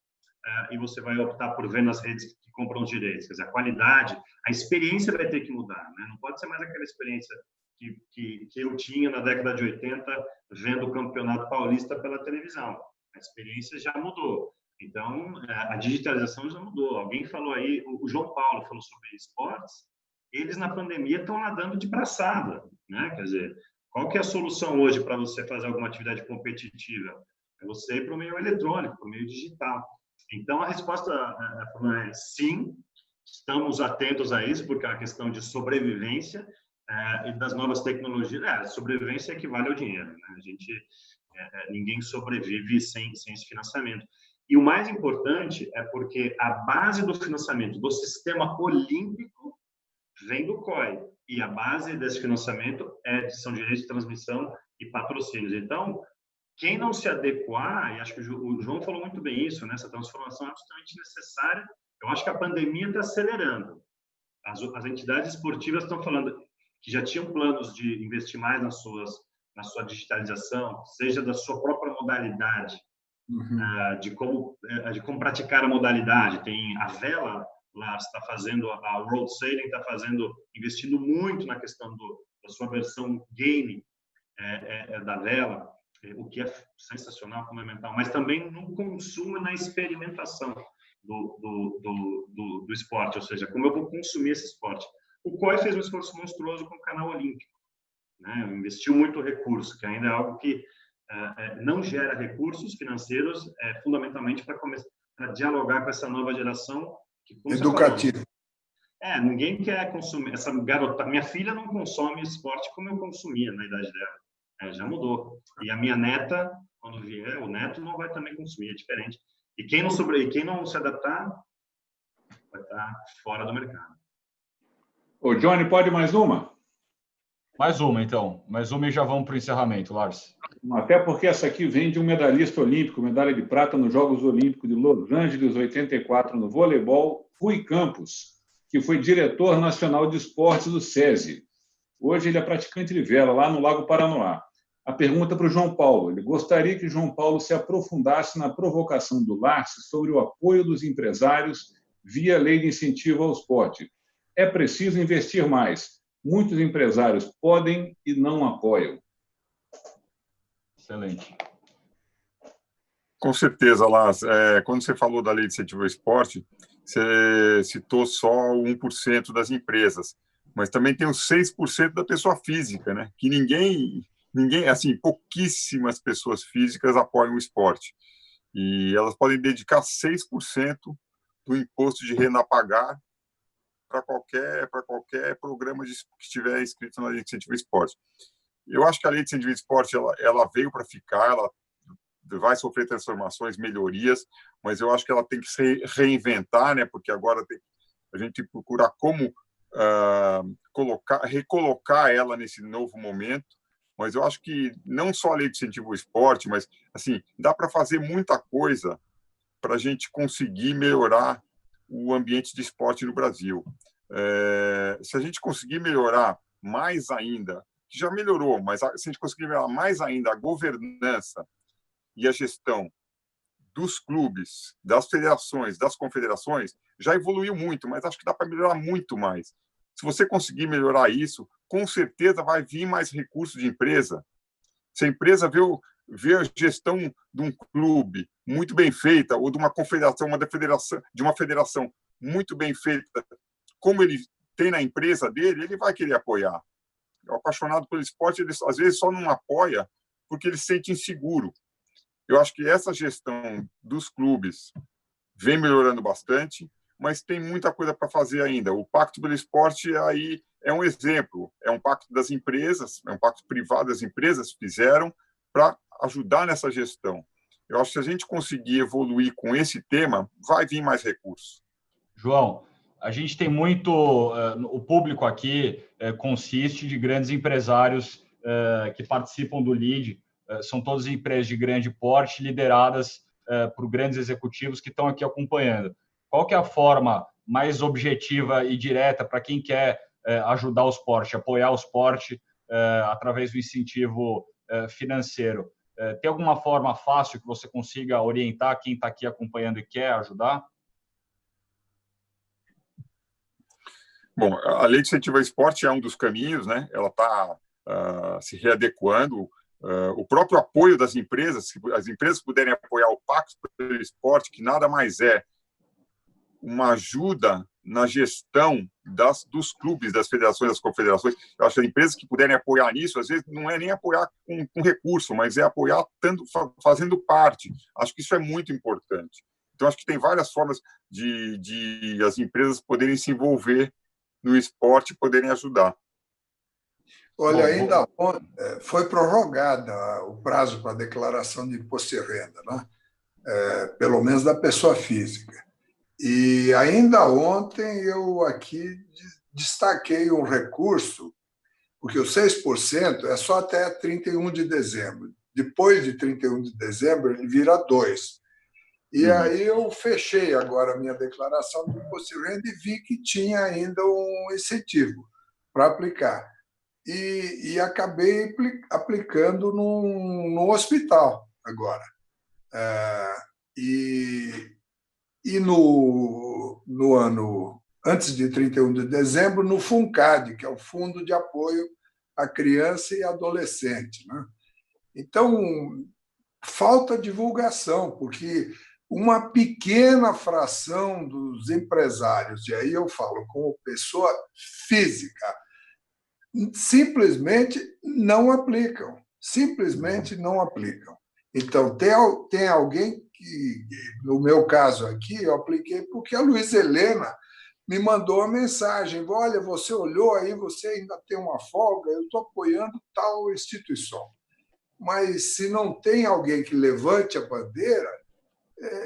e você vai optar por ver nas redes que compram os direitos? Quer dizer, a qualidade, a experiência vai ter que mudar, né? Não pode ser mais aquela experiência que eu tinha na década de 80, vendo o Campeonato Paulista pela televisão. A experiência já mudou. Então, a digitalização já mudou. Alguém falou aí, o João Paulo falou sobre esportes, eles na pandemia estão nadando de braçada, né? Quer dizer, qual que é a solução hoje para você fazer alguma atividade competitiva? É você ir para o meio eletrônico, para o meio digital. Então, a resposta é sim, estamos atentos a isso, porque é uma questão de sobrevivência e das novas tecnologias. Sobrevivência equivale ao dinheiro, né? Ninguém sobrevive sem esse financiamento. E o mais importante é porque a base do financiamento do sistema olímpico vem do COI. E a base desse financiamento são direitos de transmissão e patrocínios. Então, quem não se adequar, e acho que o João falou muito bem isso, né? Essa transformação é absolutamente necessária. Eu acho que a pandemia está acelerando. As entidades esportivas estão falando que já tinham planos de investir mais na sua digitalização, seja da sua própria modalidade, de como praticar a modalidade. Tem a vela lá, está fazendo, a Road Sailing está investindo muito na questão da sua versão game da vela, o que é sensacional, fundamental, mas também no consumo e na experimentação do esporte, ou seja, como eu vou consumir esse esporte. O COI fez um esforço monstruoso com o canal olímpico, né? Investiu muito recurso, que ainda é algo que não gera recursos financeiros, fundamentalmente para dialogar com essa nova geração. Educativo. Ninguém quer consumir. Essa garota, minha filha não consome esporte como eu consumia na idade dela. Já mudou. E a minha neta, quando vier, o neto não vai também consumir, é diferente. E quem não se adaptar, vai estar fora do mercado. Ô, Johnny, pode mais uma? Mais uma, então. Mais uma e já vamos para o encerramento, Lars. Até porque essa aqui vem de um medalhista olímpico, medalha de prata nos Jogos Olímpicos de Los Angeles, 84, no voleibol, Rui Campos, que foi diretor nacional de esportes do SESI. Hoje ele é praticante de vela, lá no Lago Paranoá. A pergunta para o João Paulo. Ele gostaria que o João Paulo se aprofundasse na provocação do Lars sobre o apoio dos empresários via lei de incentivo ao esporte. É preciso investir mais. Muitos empresários podem e não apoiam. Excelente. Com certeza, Lars. Quando você falou da lei de incentivo ao esporte, você citou só 1% das empresas, mas também tem os 6% da pessoa física, né? Que ninguém, assim, pouquíssimas pessoas físicas apoiam o esporte. E elas podem dedicar 6% do imposto de renda a pagar para qualquer programa que estiver inscrito na lei de incentivo ao esporte. Eu acho que a lei de incentivo ao esporte ela veio para ficar, ela vai sofrer transformações, melhorias, mas eu acho que ela tem que se reinventar, né? Porque agora a gente tem que procurar como recolocar ela nesse novo momento. Mas eu acho que não só a lei de incentivo ao esporte, mas assim, dá para fazer muita coisa para a gente conseguir melhorar o ambiente de esporte no Brasil. Se a gente conseguir melhorar mais ainda, que já melhorou, mas se a gente conseguir melhorar mais ainda a governança e a gestão dos clubes, das federações, das confederações, já evoluiu muito, mas acho que dá para melhorar muito mais. Se você conseguir melhorar isso, com certeza vai vir mais recursos de empresa. Se a empresa vê a gestão de um clube muito bem feita, ou de uma confederação, de uma federação muito bem feita, como ele tem na empresa dele, ele vai querer apoiar. O apaixonado pelo esporte, ele às vezes só não apoia porque ele se sente inseguro. Eu acho que essa gestão dos clubes vem melhorando bastante, mas tem muita coisa para fazer ainda. O Pacto pelo Esporte aí é um exemplo, é um pacto das empresas, é um pacto privado das empresas fizeram para ajudar nessa gestão. Eu acho que se a gente conseguir evoluir com esse tema, vai vir mais recursos. João, a gente tem muito... o público aqui consiste de grandes empresários que participam do LEAD, são todas empresas de grande porte, lideradas por grandes executivos que estão aqui acompanhando. Qual que é a forma mais objetiva e direta para quem quer ajudar o esporte, apoiar o esporte através do incentivo financeiro? Tem alguma forma fácil que você consiga orientar quem está aqui acompanhando e quer ajudar? Bom, a lei de incentivo ao esporte é um dos caminhos, né? Ela está se readequando. O próprio apoio das empresas, se as empresas puderem apoiar o Pacto pelo Esporte, que nada mais é uma ajuda na gestão dos clubes, das federações, das confederações. Eu acho que as empresas que puderem apoiar nisso, às vezes não é nem apoiar com recurso, mas é apoiar fazendo parte. Acho que isso é muito importante. Então, acho que tem várias formas de as empresas poderem se envolver no esporte e poderem ajudar. Olha, ainda foi prorrogada o prazo para a declaração de imposto de renda, né? Pelo menos da pessoa física. E ainda ontem eu aqui destaquei um recurso, porque o 6% é só até 31 de dezembro. Depois de 31 de dezembro, ele vira 2%. E aí eu fechei agora a minha declaração de imposto de renda e vi que tinha ainda um incentivo para aplicar. E acabei aplicando no hospital agora. E no ano, antes de 31 de dezembro, no FUNCAD, que é o Fundo de Apoio à Criança e Adolescente, né? Então, falta divulgação, porque uma pequena fração dos empresários, e aí eu falo como pessoa física, simplesmente não aplicam. Então, tem alguém que, no meu caso aqui, eu apliquei porque a Luísa Helena me mandou uma mensagem: olha, você olhou aí, você ainda tem uma folga, eu estou apoiando tal instituição. Mas se não tem alguém que levante a bandeira,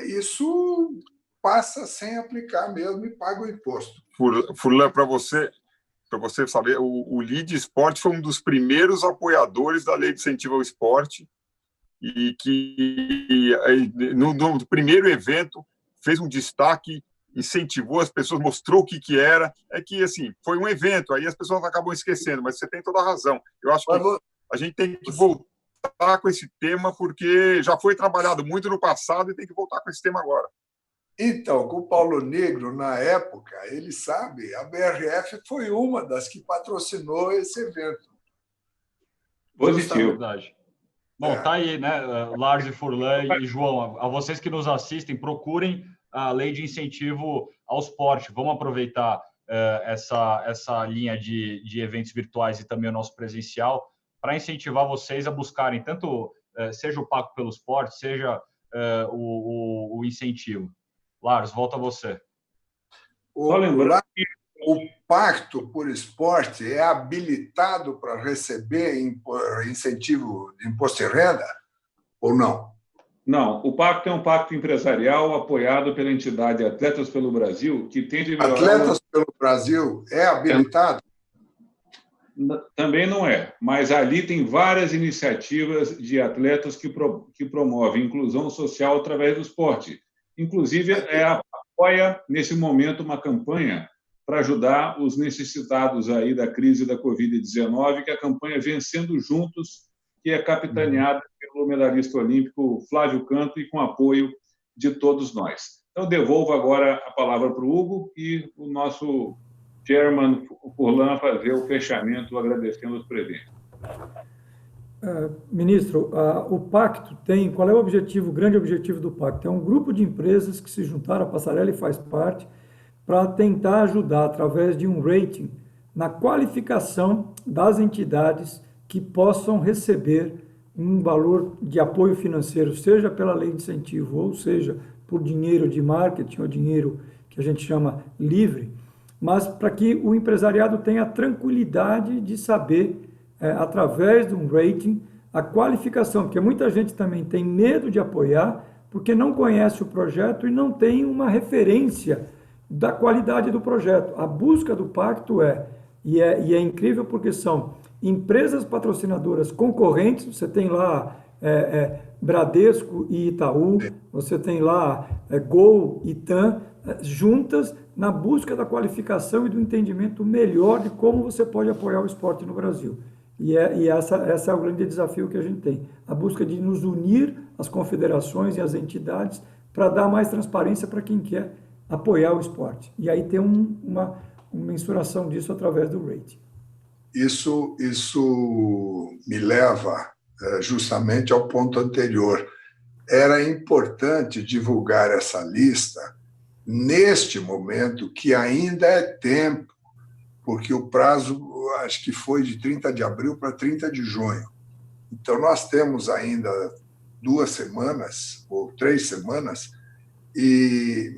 isso passa sem aplicar mesmo e paga o imposto. Furlan, para você saber, o Lide Esporte foi um dos primeiros apoiadores da Lei de Incentivo ao Esporte e que, no primeiro evento, fez um destaque, incentivou as pessoas, mostrou o que era. É que, assim, foi um evento, aí as pessoas acabam esquecendo, mas você tem toda a razão. Eu acho que a gente tem que voltar com esse tema, porque já foi trabalhado muito no passado e tem que voltar com esse tema agora. Então, com o Paulo Negro, na época, ele sabe, a BRF foi uma das que patrocinou esse evento. Positivo. Bom, tá aí, né, Lars e Furlan e João, a vocês que nos assistem, procurem a lei de incentivo ao esporte. Vamos aproveitar essa linha de eventos virtuais e também o nosso presencial para incentivar vocês a buscarem tanto, seja o Pacto pelo Esporte, seja o incentivo. Lars, volta a você. Só lembrando que o Pacto por Esporte é habilitado para receber incentivo de imposto de renda ou não? Não, o pacto é um pacto empresarial apoiado pela entidade Atletas pelo Brasil, que tem de melhorar... Atletas pelo Brasil é habilitado? Também não é, mas ali tem várias iniciativas de atletas que promovem inclusão social através do esporte. Inclusive, apoia, nesse momento, uma campanha para ajudar os necessitados aí da crise da Covid-19, que é a campanha Vencendo Juntos, que é capitaneada pelo medalhista olímpico Flávio Canto e com apoio de todos nós. Então, devolvo agora a palavra para o Hugo e o nosso chairman, Furlan, fazer o fechamento, agradecendo os presentes. Ministro, o Pacto tem... Qual é o grande objetivo do Pacto? É um grupo de empresas que se juntaram, a Passarelli faz parte, para tentar ajudar, através de um rating, na qualificação das entidades que possam receber um valor de apoio financeiro, seja pela lei de incentivo, ou seja, por dinheiro de marketing, ou dinheiro que a gente chama livre, mas para que o empresariado tenha a tranquilidade de saber, através de um rating, a qualificação, porque muita gente também tem medo de apoiar, porque não conhece o projeto e não tem uma referência da qualidade do projeto. A busca do Pacto é incrível porque são empresas patrocinadoras concorrentes, você tem lá Bradesco e Itaú, você tem lá Gol e TAM, juntas na busca da qualificação e do entendimento melhor de como você pode apoiar o esporte no Brasil. E esse é o grande desafio que a gente tem, a busca de nos unir as confederações e as entidades para dar mais transparência para quem quer apoiar o esporte. E aí tem uma mensuração disso através do rating. Isso me leva justamente ao ponto anterior. Era importante divulgar essa lista neste momento, que ainda é tempo, porque o prazo, acho que foi de 30 de abril para 30 de junho. Então, nós temos ainda 2 semanas ou 3 semanas,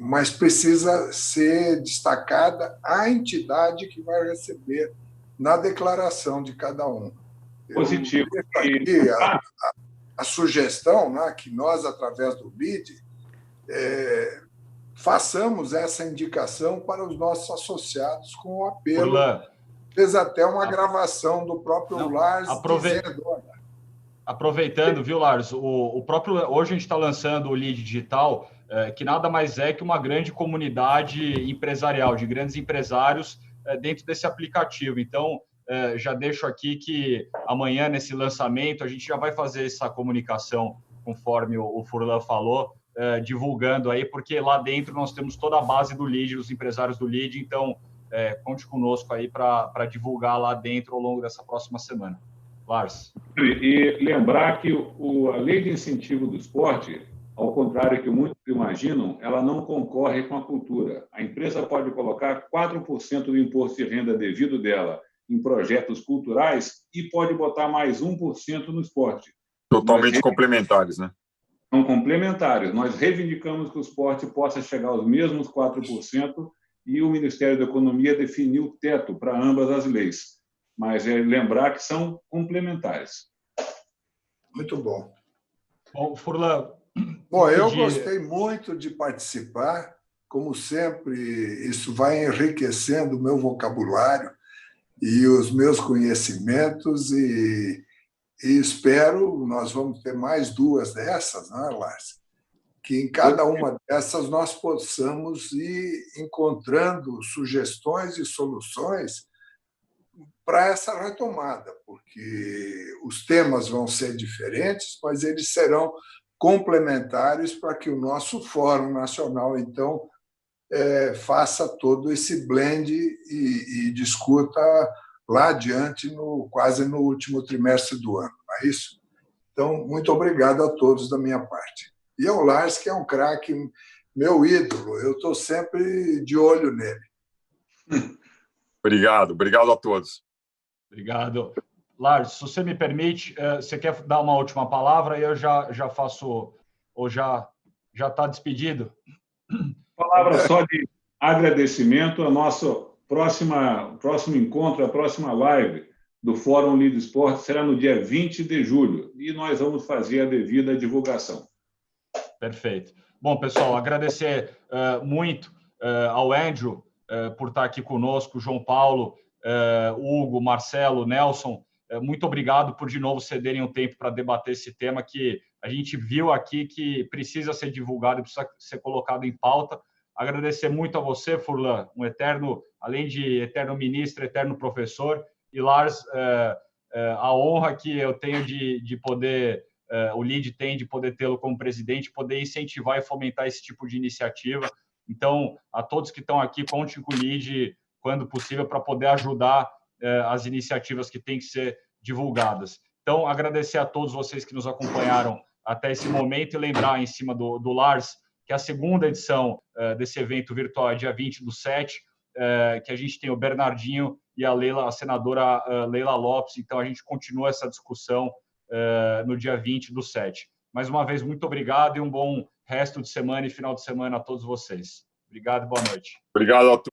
mas precisa ser destacada a entidade que vai receber na declaração de cada um. Positivo. Aqui a sugestão, né, que nós, através do LIDE, façamos essa indicação para os nossos associados com o apelo. Fez até uma gravação do próprio Lars dizendo... Aproveitando, viu, Lars? Hoje a gente está lançando o LIDE Digital, que nada mais é que uma grande comunidade empresarial, de grandes empresários dentro desse aplicativo. Então, já deixo aqui que amanhã, nesse lançamento, a gente já vai fazer essa comunicação, conforme o Furlan falou, divulgando aí, porque lá dentro nós temos toda a base do LIDE, os empresários do LIDE, então conte conosco aí para divulgar lá dentro ao longo dessa próxima semana. Lars. E lembrar que a lei de incentivo do esporte, ao contrário que muitos imaginam, ela não concorre com a cultura. A empresa pode colocar 4% do imposto de renda devido dela em projetos culturais e pode botar mais 1% no esporte. Totalmente complementares, né? São complementares. Nós reivindicamos que o esporte possa chegar aos mesmos 4% e o Ministério da Economia definiu o teto para ambas as leis. Mas lembrar que são complementares. Muito bom. Bom, Furlan... Bom, eu gostei muito de participar. Como sempre, isso vai enriquecendo o meu vocabulário e os meus conhecimentos e espero, nós vamos ter mais 2 dessas, né, Lars? Que em cada uma dessas nós possamos ir encontrando sugestões e soluções para essa retomada, porque os temas vão ser diferentes, mas eles serão complementares para que o nosso Fórum Nacional, então, faça todo esse blend e discuta lá adiante, quase no último trimestre do ano, não é isso? Então, muito obrigado a todos da minha parte. E ao Lars, que é um craque, meu ídolo, eu estou sempre de olho nele. Obrigado a todos. Obrigado. Lars, se você me permite, você quer dar uma última palavra e eu já faço, ou já está despedido? Palavra só de agradecimento. A nossa próximo encontro, a próxima live do Fórum LIDE Esporte será no dia 20 de julho e nós vamos fazer a devida divulgação. Perfeito. Bom, pessoal, agradecer muito ao Andrew por estar aqui conosco, João Paulo, Hugo, Marcelo, Nelson. Muito obrigado por, de novo, cederem um tempo para debater esse tema que a gente viu aqui que precisa ser divulgado e precisa ser colocado em pauta. Agradecer muito a você, Furlan, além de eterno ministro, eterno professor, e Lars, a honra que eu tenho de poder, o LIDE tem de poder tê-lo como presidente, poder incentivar e fomentar esse tipo de iniciativa. Então, a todos que estão aqui, contem com o LIDE, quando possível, para poder ajudar as iniciativas que têm que ser divulgadas. Então, agradecer a todos vocês que nos acompanharam até esse momento e lembrar, em cima do Lars, que a segunda edição desse evento virtual é dia 20/7, que a gente tem o Bernardinho e a senadora Leila Lopes. Então, a gente continua essa discussão no dia 20/7. Mais uma vez, muito obrigado e um bom resto de semana e final de semana a todos vocês. Obrigado e boa noite. Obrigado a todos.